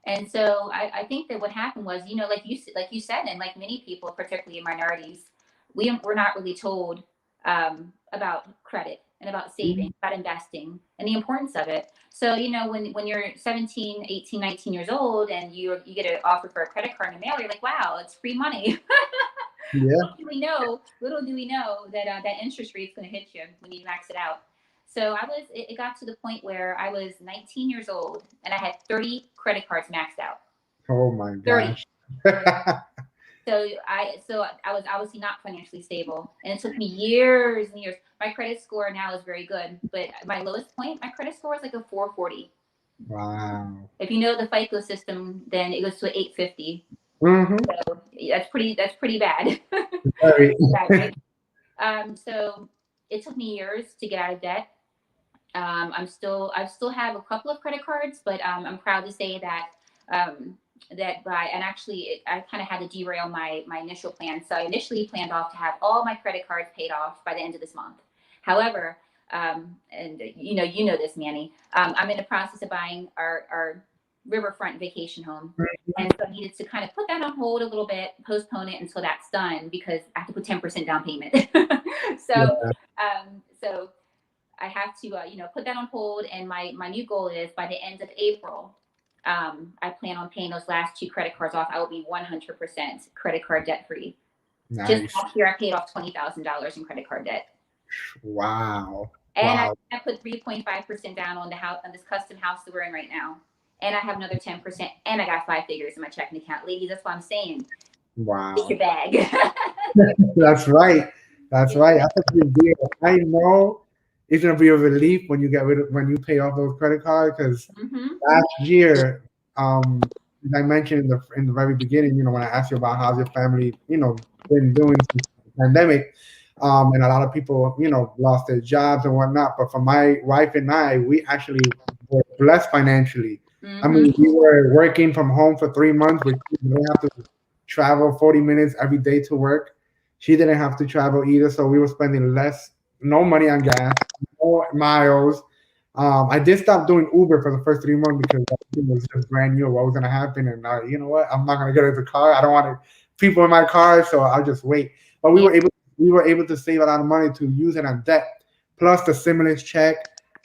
And so I think that what happened was, like you said, and like many people, particularly in minorities, we're not really told about credit and about saving, about investing, and the importance of it. So, when you're 17, 18, 19 years old and you get an offer for a credit card in the mail, you're like, wow, it's free money. Yeah. Little do we know that that interest rate's going to hit you when you max it out. So it got to the point where I was 19 years old and I had 30 credit cards maxed out. Oh my 30. gosh. So I was obviously not financially stable, and it took me years and years. My credit score now is very good, but my lowest point, my credit score is like a 440. Wow. If you know the FICO system, then it goes to 850. Hmm. So that's pretty bad. Very. Bad, right? So it took me years to get out of debt. I still have a couple of credit cards, but I'm proud to say that and actually I kind of had to derail my initial plan. So I initially planned off to have all my credit cards paid off by the end of this month. However, and you know this, Manny, I'm in the process of buying our riverfront vacation home. Mhm. And so I needed to kind of put that on hold a little bit, postpone it until that's done because I have to put 10% down payment. so, Yeah, so I have to, put that on hold. And my new goal is by the end of April, I plan on paying those last two credit cards off. I will be 100% credit card debt free. Just nice. last year, I paid off $20,000 in credit card debt. Wow. And Wow. I put 3.5% down on the house, on this custom house that we're in right now. And I have another 10%, and I got five figures in my checking account. Ladies, that's what I'm saying. Get Wow. your bag. That's right. That's Yeah. right. That's a big deal. I know it's gonna be a relief when you get rid of when you pay off those credit cards because Mm-hmm. last year, as I mentioned in the very beginning, when I asked you about how's your family, been doing since the pandemic, and a lot of people, lost their jobs and whatnot. But for my wife and I, we actually were blessed financially. I Mm-hmm. mean, we were working from home for 3 months, which we didn't have to travel 40 minutes every day to work. She didn't have to travel either, so we were spending no money on gas, no miles. I did stop doing Uber for the first 3 months because everything was just brand new. What was gonna happen? And you know what? I'm not gonna get in the car. I don't want people in my car, so I'll just wait. But Yeah. we were able to save a lot of money to use it on debt, plus the stimulus check,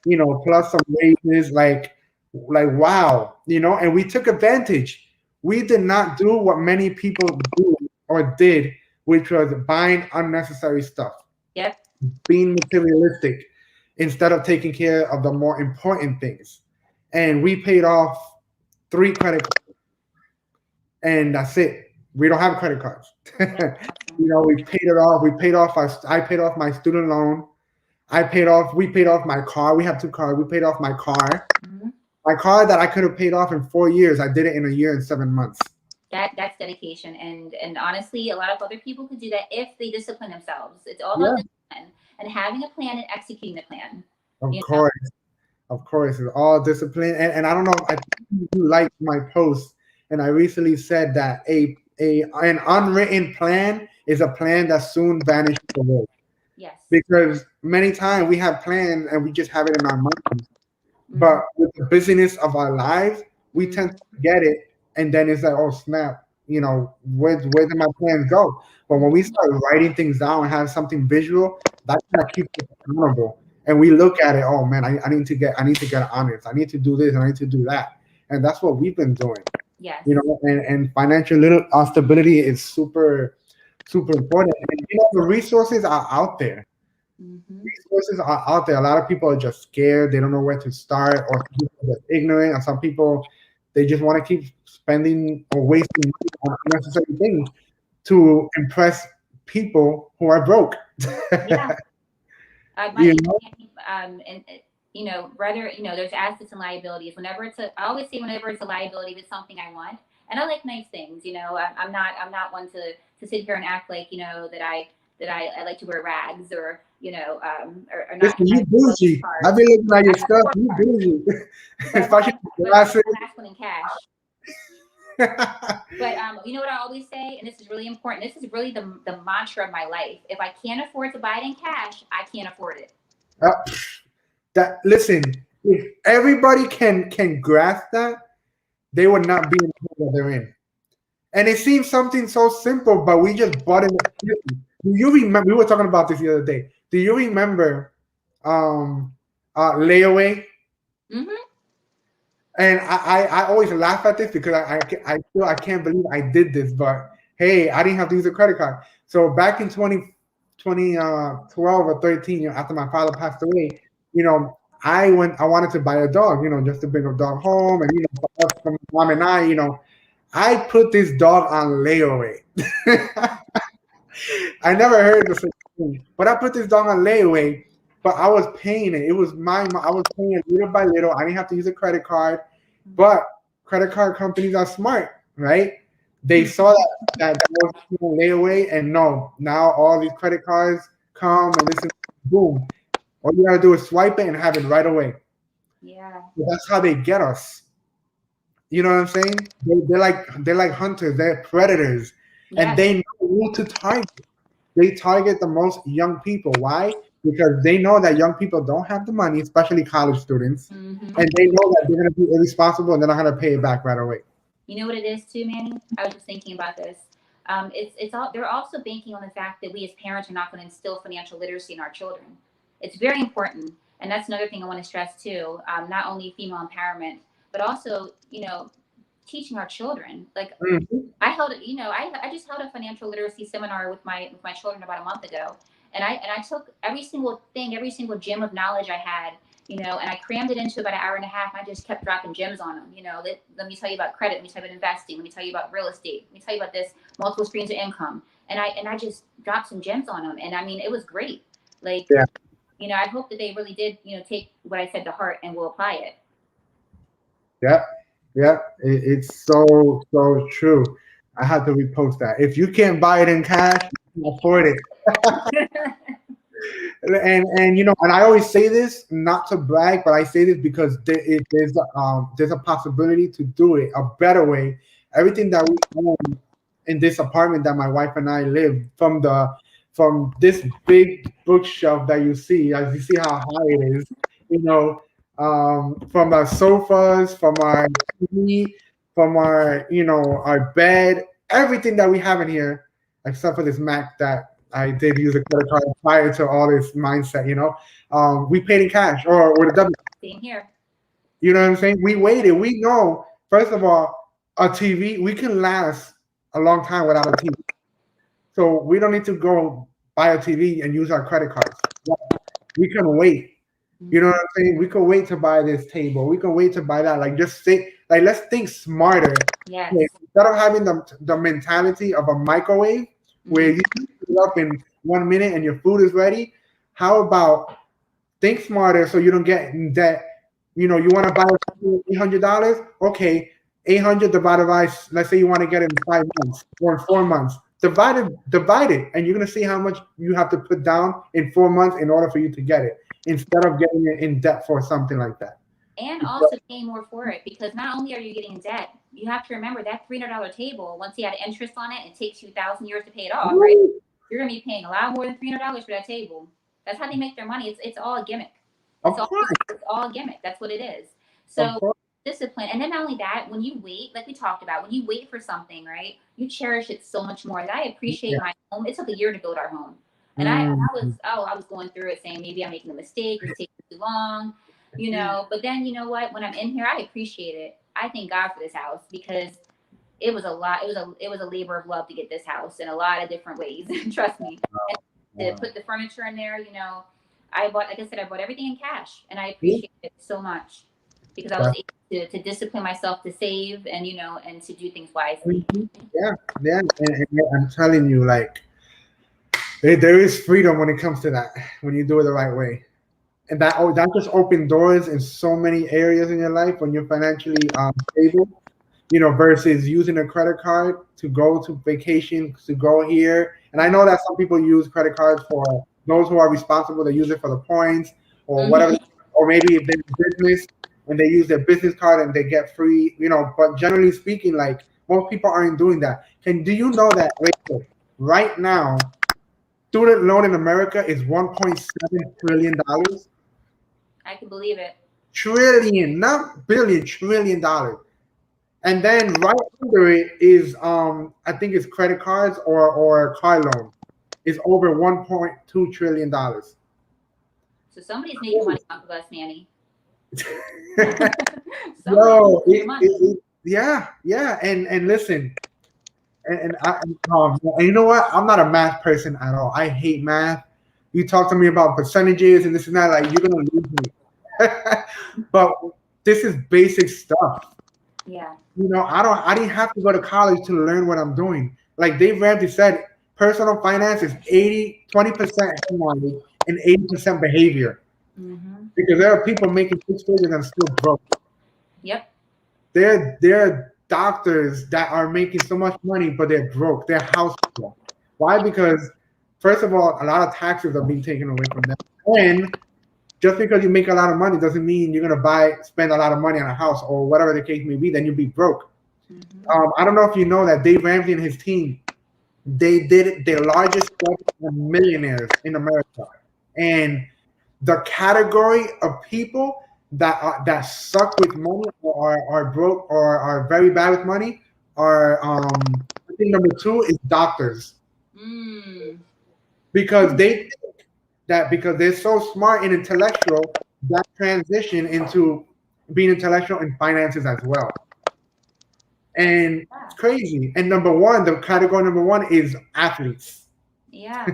plus some raises. Like wow, and we took advantage. We did not do what many people do or did, which was buying unnecessary stuff, Yep. being materialistic instead of taking care of the more important things. And we paid off three credit cards, and that's it. We don't have credit cards. That's awesome. We paid it off. I paid off my student loan. We paid off my car. We have two cars. We paid off my car. Mm-hmm. My car that I could have paid off in 4 years, I did it in a year and 7 months. That's dedication, and honestly, a lot of other people could do that if they discipline themselves. It's all Yeah, about discipline and having a plan and executing the plan. of You know. course. Of course, it's all discipline. And I don't know, I think you liked my post, and I recently said that an unwritten plan is a plan that soon vanishes away. Yes. Because many times we have plans and we just have it in our minds. Mm-hmm. But with the busyness of our lives, we Mm-hmm. tend to forget it, and then it's like, oh snap, where did my plans go? But when we start writing things down and have something visual, that kind of keeps us accountable. And we look at it, oh man, I need to get honest. I need to do this. I need to do that. And that's what we've been doing. Yes. And financial little stability is super, super important. And the resources are out there. Mm-hmm. Resources are out there. A lot of people are just scared. They don't know where to start, or some people are just ignorant, and some people they just want to keep spending or wasting money on unnecessary things to impress people who are broke. Yeah. My you know, and rather there's assets and liabilities. I always say whenever it's a liability, if it's something I want, and I like nice things. I'm not one to sit here and act like I like to wear rags or not listen, you have luxury bougie. I've cars. been looking at I your have stuff. sport You cars, bougie, but especially the I want glasses. the last one in cash. But you know what I always say, and this is really important. This is really the mantra of my life. If I can't afford to buy it in cash, I can't afford it. Uh, that listen, if everybody can grasp that, they would not be in the hole that they're in. And it seems something so simple, but we just bought it. Do you remember? We were talking about this the other day. Do you remember um, layaway? Mm-hmm. And I always laugh at this because I feel I can't believe I did this. But hey, I didn't have to use a credit card. So back in 2012 or 13, after my father passed away, you know, I wanted to buy a dog, just to bring a dog home, and for us, from mom and I put this dog on layaway. I never heard the such thing, but I put this dog on layaway. But I was paying it. It was I was paying it little by little. I didn't have to use a credit card, but credit card companies are smart, right? They saw that was layaway, and no, now all these credit cards come and this is boom. All you gotta do is swipe it and have it right away. Yeah. So that's how they get us. You know what I'm saying? They're like hunters. They're predators, and Yes. they know who to target. They target the most young people. Why? because they know that young people don't have the money, especially college students, Hmm. and they know that they're going to be irresponsible and they're not going to pay it back right away. You know what it is too, Manny? I was just thinking about this. It's all they're also banking on the fact that we as parents are not going to instill financial literacy in our children. It's very important, and that's another thing I want to stress too. Not only female empowerment, but also teaching our children. Like Mhm. I just held a financial literacy seminar with my children about a month ago, and I took every single thing, every single gem of knowledge I had, and I crammed it into about an hour and a half. And I just kept dropping gems on them. Let me tell you about credit. Let me tell you about investing. Let me tell you about real estate. Let me tell you about this multiple streams of income. And I just dropped some gems on them, and I mean it was great. Like Yeah, I hope that they really did take what I said to heart and will apply it. yeah, yeah. It's so true. I have to repost that. If you can't buy it in cash, you can afford it. And and I always say this not to brag, but I say this because there's a possibility to do it a better way. Everything that we own in this apartment that my wife and I live, from this big bookshelf that you see, as you see how high it is, you know, from our sofas, from our TV, from our our bed, everything that we have in here, except for this Mac that I did use a credit card prior to all this mindset. We paid in cash or the debit. Same here. You know what I'm saying? We waited. We know, first of all, a TV, we can last a long time without a TV. So we don't need to go buy a TV and use our credit cards. We can wait. You know Mm-hmm. what I'm saying? We can wait to buy this table. We can wait to buy that. Like just think, like let's think smarter. Yes. Okay, instead of having the mentality of a microwave where Mm-hmm. you heat it up in 1 minute and your food is ready, how about think smarter so you don't get in debt. You want to buy $800. Okay, 800 divided by, let's say you want to get it in 5 months or in 4 months. Divide it, and you're gonna see how much you have to put down in 4 months in order for you to get it, instead of getting it in debt for something like that. And also paying more for it, because not only are you getting in debt, you have to remember that $300 table, once you add interest on it, it takes you 1,000 years to pay it off, right? Woo! You're going to be paying a lot more than $300 for that table. That's how they make their money. It's all a gimmick. It's Of all course, it's all a gimmick. That's what it is. of So course, discipline, and then not only that, when you wait, like we talked about, when you wait for something, right, you cherish it so much more. And I appreciate yeah. my home. It took a year to build our home, and I was Mm. I was going through it saying maybe I'm making a mistake or it's taking too long, But then you know what? When I'm in here, I appreciate it. I thank God for this house because it was a lot. It was a labor of love to get this house in a lot of different ways. Trust me. And to Wow. put the furniture in there, like I said, I bought everything in cash, and I See? appreciate it so much because I was That's able to discipline myself to save and to do things wisely. mhm. Yeah, yeah, and I'm telling you, like there is freedom when it comes to that when you do it the right way. And that just open doors in so many areas in your life when you're financially stable. Versus using a credit card to go to vacation, to go here. And I know that some people use credit cards for those who are responsible. They use it for the points or whatever, Mm-hmm. or maybe if they're in business and they use their business card and they get free. But generally speaking, like most people aren't doing that. Do you know that, Rachel, right now, student loan in America is $1.7 trillion? I can believe it. Trillion, not billion, $1 trillion. And then right under it is I think it's credit cards or car loan. It's over $1.2 trillion. So somebody's making money off of us, Manny. Somebody's Yo, making your money. yeah, yeah, and listen, and you know what? I'm not a math person at all. I hate math. You talk to me about percentages and this and that, like you're gonna lose me. But this is basic stuff. Yeah. I didn't have to go to college to learn what I'm doing. Like Dave Ramsey said, personal finance is 20% knowledge and 80% behavior. Mm-hmm. Because there are people making 6 figures and still broke. Yep. There are doctors that are making so much money, but they're broke. Their house is broke. Why? Because first of all, a lot of taxes are being taken away from them. And just because you make a lot of money doesn't mean you're gonna spend a lot of money on a house or whatever the case may be. Then you'll be broke. Mm-hmm. I don't know if you know that Dave Ramsey and his team, they did their largest study on millionaires in America. And the category of people that suck with money or are broke or are very bad with money are I think number two is doctors, Mm. because they think that because they're so smart and intellectual, that transition into being intellectual in finances as well. And Yeah. it's crazy. And number one, the category number one is athletes. Yeah.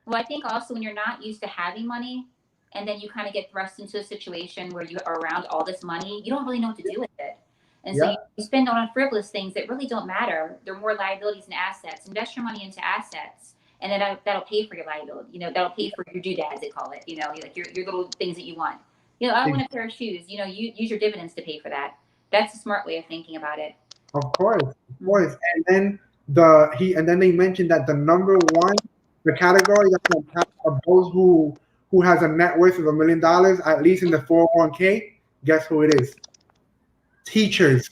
Well, I think also when you're not used to having money and then you kind of get thrust into a situation where you are around all this money, you don't really know what to do with it. And so Yeah, you spend on frivolous things that really don't matter. They're more liabilities than assets. Invest your money into assets. And then that'll pay for your liability. That'll pay for your doodads, they call it. Like your little things that you want. I want a pair of shoes. You use your dividends to pay for that. That's a smart way of thinking about it. of course, of Mm-hmm. course. And then and then they mentioned that the number one, the category that's on top of those who has a net worth of $1 million, at least in the 401k. Guess who it is? Teachers.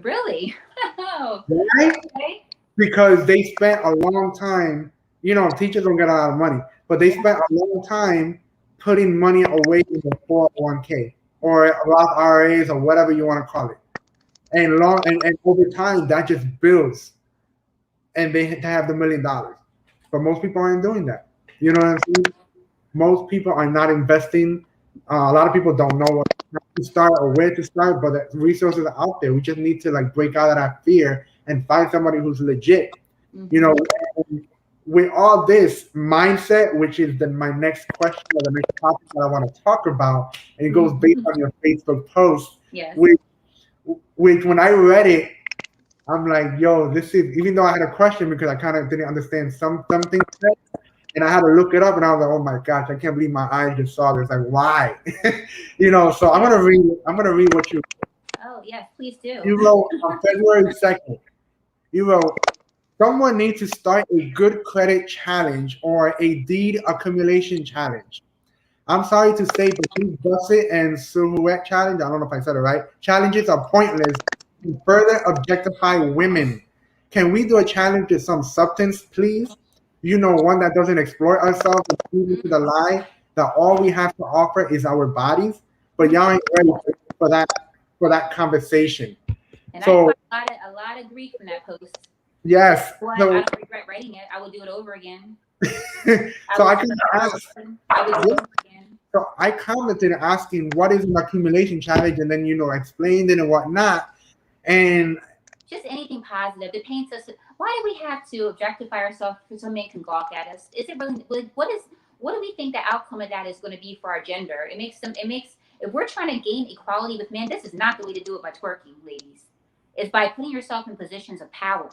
Really? Oh, Why? okay. Because they spent a long time. Teachers don't get a lot of money, but they spent a long time putting money away in the 401k or Roth IRAs or whatever you want to call it. And over time that just builds, and they have the $1 million. But most people aren't doing that. You know what I'm saying? Most people are not investing. A lot of people don't know what to start or where to start, but the resources are out there. We just need to like break out of that fear and find somebody who's legit. You Mm-hmm. know, and with all this mindset, which is my next question or the next topic that I want to talk about, and it goes based Mm-hmm. on your Facebook post, Yes. which when I read it, I'm like, yo, this is, even though I had a question because I kind of didn't understand some things, and I had to look it up, and I was like, oh my gosh, I can't believe my eyes just saw this. Like, why? So I'm gonna read what Oh, yes, please do. you wrote on February 2nd. You wrote, someone needs to start a good credit challenge or a deed accumulation challenge. I'm sorry to say, but these Busset and Silhouette challenge, I don't know if I said it right, challenges are pointless and further objectify women. Can we do a challenge with some substance, please? One that doesn't exploit ourselves and feed into the lie that all we have to offer is our bodies. But y'all ain't ready for that conversation. And I So caught a lot of grief from that post. yes, But I so don't regret writing it. I will do it over again. I so will I do can it ask. over. I will do it over again. So I commented asking what is an accumulation challenge, and then explained it and whatnot. And Just anything positive that paints us. Why do we have to objectify ourselves so men can gawk at us? Is it really what do we think the outcome of that is going to be for our gender? If we're trying to gain equality with men, this is not the way to do it by twerking, ladies. It's by putting yourself in positions of power,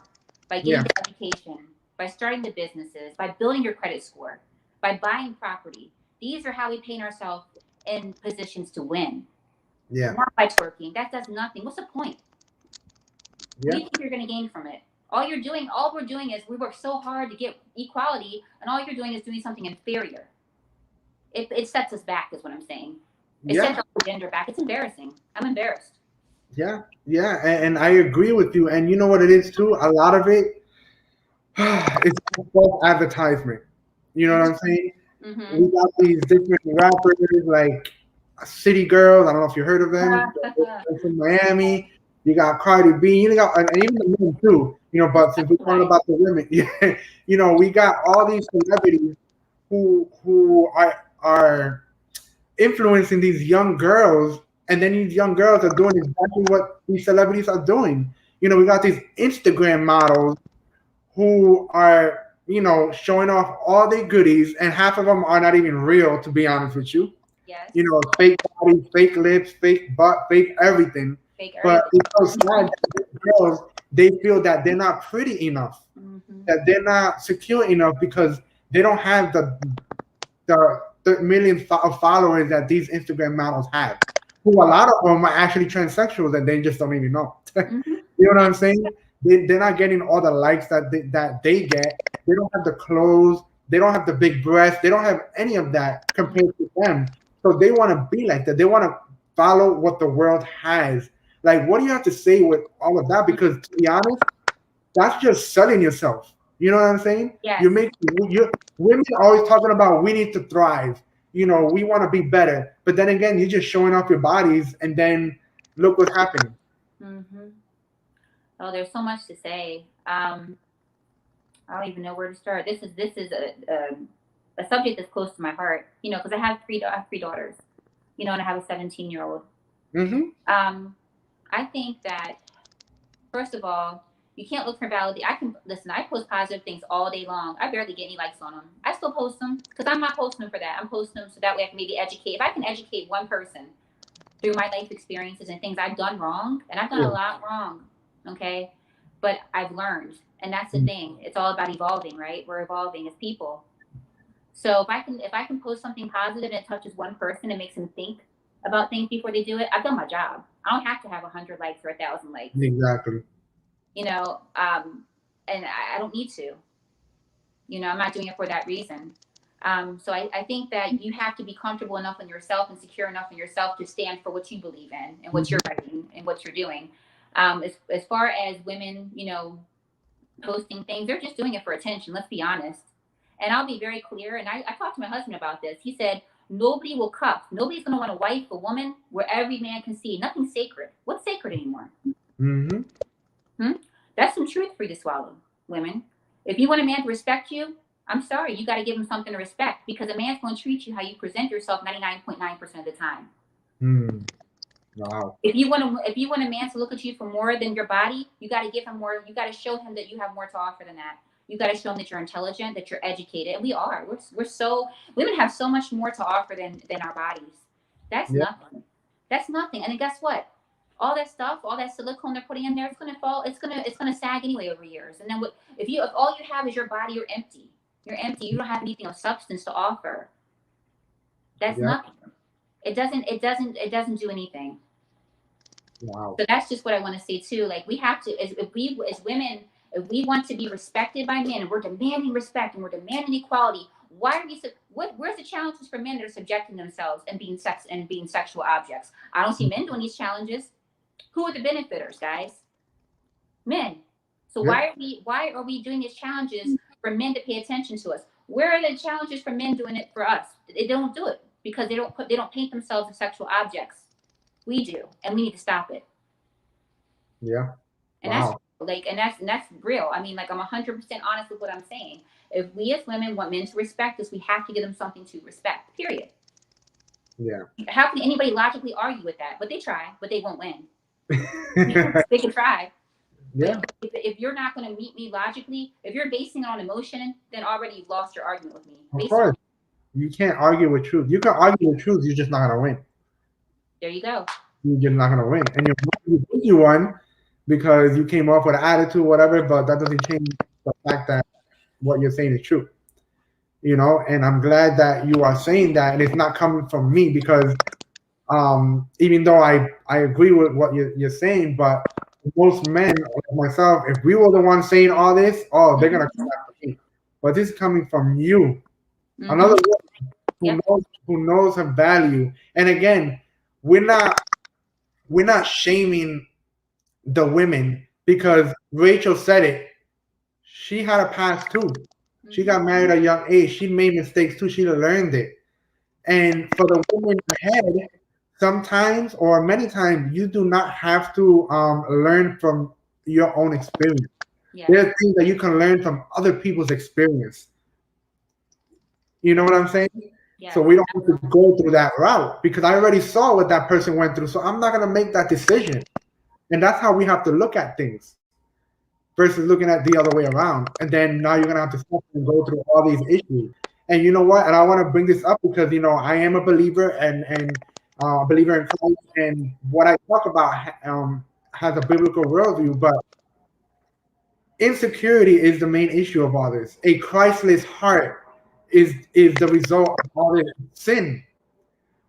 by getting yeah, the education, by starting the businesses, by building your credit score, by buying property. These are how we paint ourselves in positions to win. yeah, Not by twerking. That does nothing. What's the point? What do yeah, you think you're going to gain from it? All we're doing is we work so hard to get equality, and all you're doing is doing something inferior. It sets us back, is what I'm saying. It sets yeah, our gender back. It's embarrassing. I'm embarrassed. yeah, yeah. And I agree with you. And you know what it is too? A lot of it is false advertisement. You know what I'm saying? Mm-hmm. We got these different rappers like City Girls. I don't know if you heard of them. They're from Miami. You got Cardi B. You got, and even the men too. But since we're talking Right. about the women, yeah, we got all these celebrities who are influencing these young girls, and then these young girls are doing exactly what these celebrities are doing. We got these Instagram models who are showing off all their goodies, and half of them are not even real, to be honest with you. Yes. Fake bodies, fake lips, fake butt, fake everything. Fake But everything. it's so sad that these girls, they feel that they're not pretty enough, Mm-hmm. that they're not secure enough because they don't have the millions of followers that these Instagram models have. Who a lot of them are actually transsexuals and they just don't even know. Mm-hmm. You know what I'm saying? They're not getting all the likes that they get. They don't have the clothes. They don't have the big breasts. They don't have any of that compared to them. So they want to be like that. They want to follow what the world has. Like, what do you have to say with all of that? Because to be honest, that's just selling yourself. You know what I'm saying? Yes. You women are always talking about we need to thrive. We want to be better. But then again, you're just showing off your bodies, and then look what's happening. Mm-hmm. Oh, there's so much to say. I don't even know where to start. This is a subject that's close to my heart. Because I have three daughters. And I have a 17-year-old. Hmm. I think that first of all, you can't look for validation. I can listen. I post positive things all day long. I barely get any likes on them. I still post them because I'm not posting them for that. I'm posting them so that way I can maybe educate. If I can educate one person through my life experiences and things I've done wrong, and I've done a lot wrong, okay, but I've learned, and that's the thing. It's all about evolving, right? We're evolving as people. So if I can post something positive and it touches one person and makes them think about things before they do it, I've done my job. I don't have to have 100 likes or 1,000 likes. Exactly. You know, and I don't need to. I'm not doing it for that reason. So I think that you have to be comfortable enough in yourself and secure enough in yourself to stand for what you believe in and what you're writing and what you're doing. As far as women, posting things, they're just doing it for attention. Let's be honest. And I'll be very clear. And I talked to my husband about this. He said, nobody will cuff. Nobody's going to want to wife a woman where every man can see. Nothing's sacred. What's sacred anymore? Hmm. That's some truth for you to swallow, women. If you want a man to respect you, I'm sorry, you got to give him something to respect because a man's going to treat you how you present yourself 99.9% of the time. Wow. If you want a man to look at you for more than your body, you got to give him more. You got to show him that you have more to offer than that. You got to show him that you're intelligent, that you're educated, and we are. We're so women have so much more to offer than our bodies. That's Yeah. nothing. That's nothing. And then guess what? All that stuff, all that silicone they're putting in there, it's gonna fall. It's gonna sag anyway over years. And then if all you have is your body, you're empty. You're empty. You don't have anything of substance to offer. That's Yeah. nothing. It doesn't do anything. Wow. So that's just what I want to say too. Like we have to, if we as women, if we want to be respected by men, and we're demanding respect and we're demanding equality, why are we? Where's the challenges for men that are subjecting themselves and being sexual objects? I don't see men doing these challenges. Who are the benefiters, guys? Men. So Yeah. why are we doing these challenges for men to pay attention to us? Where are the challenges for men doing it for us? They don't do it because they don't paint themselves as sexual objects. We do, and we need to stop it. Yeah. And that's Wow. like, and that's real. I mean, like I'm 100% honest with what I'm saying. If we as women want men to respect us, we have to give them something to respect. Period. Yeah. How can anybody logically argue with that? But they try, but they won't win. They can try. Yeah. But if you're not going to meet me logically, if you're basing it on emotion, then already you've lost your argument with me. Of course. You can't argue with truth. You can argue with truth. You're just not gonna win. There you go. You're just not gonna win. And you think you won because you came off with an attitude, whatever. But that doesn't change the fact that what you're saying is true. And I'm glad that you are saying that, and it's not coming from me because even though I agree with what you're saying, but most men like myself, if we were the ones saying all this, oh, they're gonna come after me. But this is coming from you, another woman Yep. who knows her value. And again, we're not shaming the women because Rachel said it. She had a past too. She got married at a young age. She made mistakes too. She learned it. And for the women ahead, sometimes or many times you do not have to learn from your own experience. Yeah. There are things that you can learn from other people's experience. You know what I'm saying? Yeah. So we don't have to go through that route because I already saw what that person went through. So I'm not gonna make that decision. And that's how we have to look at things versus looking at the other way around. And then now you're gonna have to stop and go through all these issues. And you know what? And I want to bring this up because I am a believer and believer in Christ, and what I talk about has a biblical worldview. But insecurity is the main issue of all this. A Christless heart is the result of all this sin.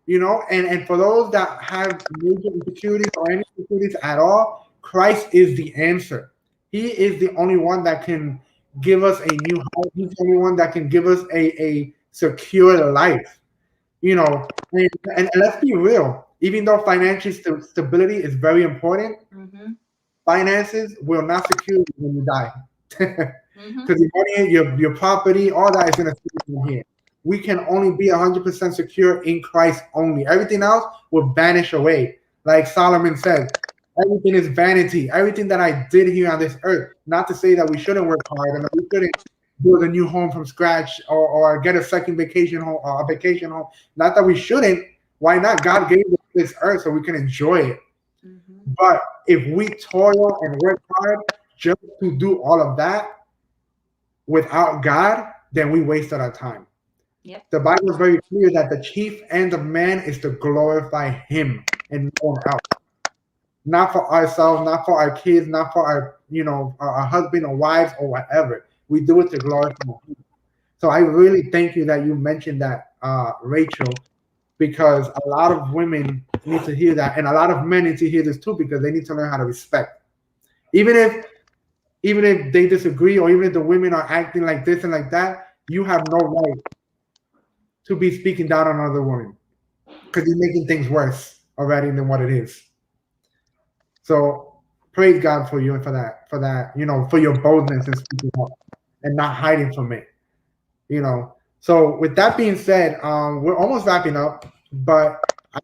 And for those that have major insecurities or any insecurities at all, Christ is the answer. He is the only one that can give us a new heart. He's the only one that can give us a secure life. And let's be real. Even though financial stability is very important, finances will not secure you when you die. Mm-hmm. Because your money, your property, all that is going to stay in here. We can only be 100% secure in Christ only. Everything else will vanish away. Like Solomon said, everything is vanity. Everything that I did here on this earth. Not to say that we shouldn't work hard and that we shouldn't build a new home from scratch or get a second vacation home, a vacation home. Not that we shouldn't. Why not? God gave us this earth so we can enjoy it. Mm-hmm. But if we toil and work hard just to do all of that without God, then we wasted our time. Yep. The Bible is very clear that the chief end of man is to glorify Him and no one else. Not for ourselves, not for our kids, not for our our husband or wives or whatever. We do it to glorify Him. So I really thank you that you mentioned that, Rachel, because a lot of women need to hear that, and a lot of men need to hear this too, because they need to learn how to respect. Even if they disagree, or even if the women are acting like this and like that, you have no right to be speaking down on another woman, because you're making things worse already than what it is. So praise God for you and for that, for your boldness and speaking up and not hiding from it. So with that being said, we're almost wrapping up, but I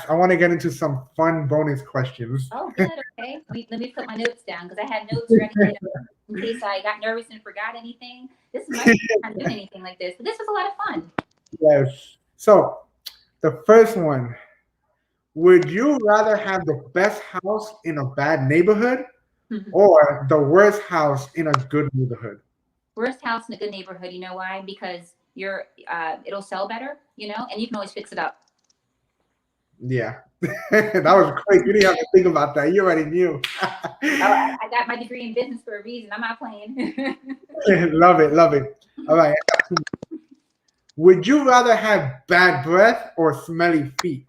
want to get into some fun bonus questions. Oh, good. Okay. Let me put my notes down because I had notes ready in case I got nervous and forgot anything. This is my first time doing anything like this, but this was a lot of fun. Yes. So the first one: would you rather have the best house in a bad neighborhood or the worst house in a good neighborhood? Worst house in a good neighborhood. You know why? Because it'll sell better. And you can always fix it up. Yeah, that was quick. You didn't have to think about that. You already knew. Oh, I got my degree in business for a reason. I'm not playing. Love it, love it. All right. Would you rather have bad breath or smelly feet?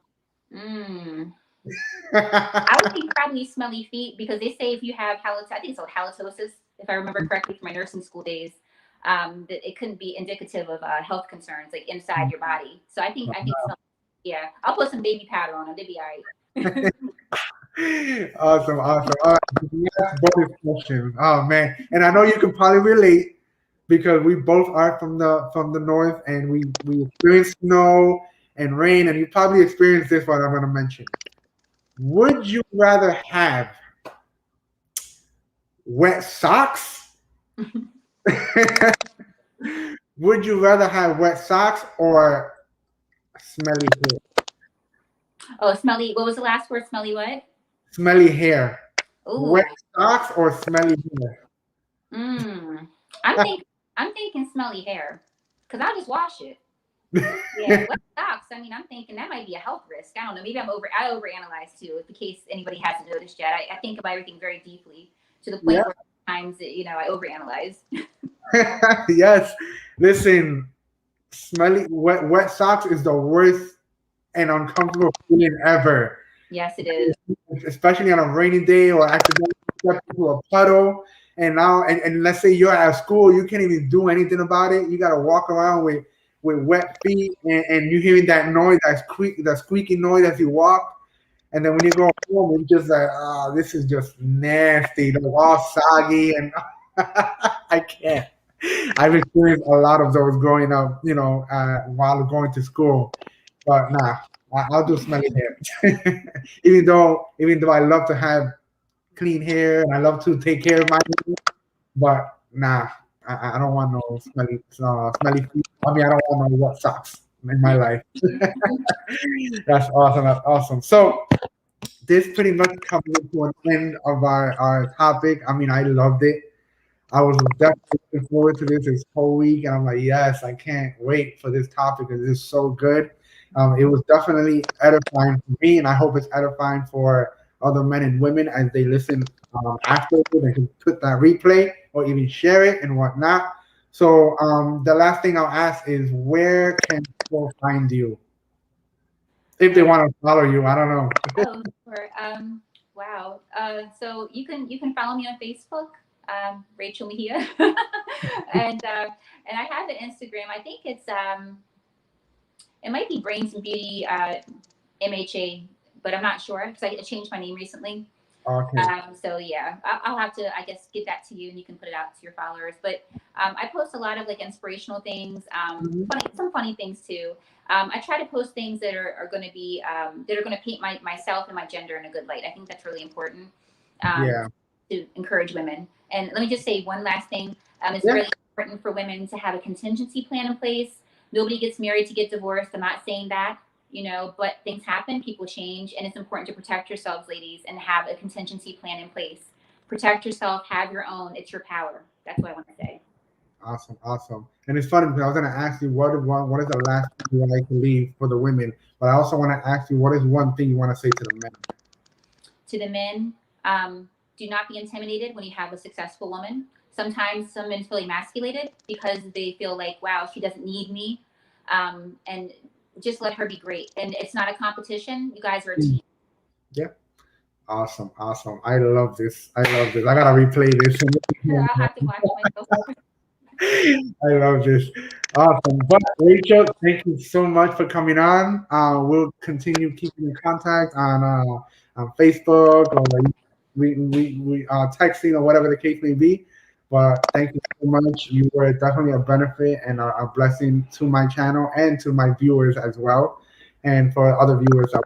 mm. I would think probably smelly feet because they say if you have I think it's halitosis, if I remember correctly from my nursing school days, that it couldn't be indicative of health concerns like inside your body. So I think yeah, I'll put some baby powder on them. They'll be all right. Awesome, awesome. All right, next bonus question. Oh man, and I know you can probably relate because we both are from the north, and we experience snow and rain, and you probably experienced this. What I'm going to mention. Would you rather have wet socks? Would you rather have wet socks or smelly hair? Oh, smelly. What was the last word? Smelly what? Smelly hair. Wet Ooh. socks or smelly hair? Mm. I'm think I'm thinking smelly hair because I'll just wash it. Yeah, wet socks. I mean, I'm thinking that might be a health risk. I don't know. Maybe I overanalyze too. In case anybody hasn't noticed yet, I think about everything very deeply to the Yeah. point where sometimes I overanalyze. Yes. Listen, smelly wet socks is the worst and uncomfortable feeling ever. Yes, it is. Especially on a rainy day or accidentally step into a puddle. And now, and let's say you're at school, you can't even do anything about it. You got to walk around with wet feet, and you hearing that noise, that squeaky noise as you walk. And then when you go home, it's just like, oh, this is just nasty. They're all soggy, and I can't. I've experienced a lot of those growing up, while going to school. But nah, I'll do smelly hair. even though I love to have clean hair and I love to take care of my hair, but nah, I don't want no smelly feet. I mean, I don't want no wet socks in my life. That's awesome. That's awesome. So this pretty much comes to an end of our topic. I mean, I loved it. I was definitely looking forward to this whole week, and I'm like, yes, I can't wait for this topic because it's so good. It was definitely edifying for me, and I hope it's edifying for other men and women as they listen after. They can put that replay or even share it and whatnot. So the last thing I'll ask is, where can people find you if they want to follow you? I don't know. Oh, sure. Wow. So you can follow me on Facebook, Rachael Mejia, and I have an Instagram. I think it might be Brains and Beauty MHA, but I'm not sure because I changed my name recently. Okay. So yeah, I'll have to, I guess, give that to you, and you can put it out to your followers. But I post a lot of like inspirational things, Mhm. some funny things too. I try to post things that are going to be that are going to paint myself and my gender in a good light. I think that's really important um, Yeah. to encourage women. And let me just say one last thing: it's Yeah. really important for women to have a contingency plan in place. Nobody gets married to get divorced. I'm not saying that, but things happen, people change, and it's important to protect yourselves, ladies, and have a contingency plan in place. Protect yourself, have your own. It's your power. That's what I want to say. Awesome. Awesome. And it's funny because I was going to ask you what is the last thing you would like to leave for the women, but I also want to ask you what is one thing you want to say to the men. To the men, do not be intimidated when you have a successful woman. Sometimes some men feel emasculated because they feel like, wow, she doesn't need me. And just let her be great. And it's not a competition. You guys are a Mm. team. Yeah. Awesome. Awesome. I love this. I love this. I gotta replay this. I'll have to watch myself. I love this. Awesome. But Rachel, thank you so much for coming on. We'll continue keeping in contact on Facebook or we texting or whatever the case may be. But thank you so much. You were definitely a benefit and a blessing to my channel and to my viewers as well, and for other viewers that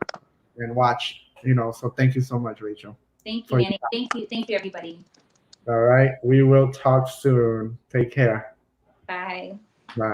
and watch. So thank you so much, Rachel. Thank you, For Manny. Thank you. Thank you, everybody. all right. We will talk soon. Take care. Bye.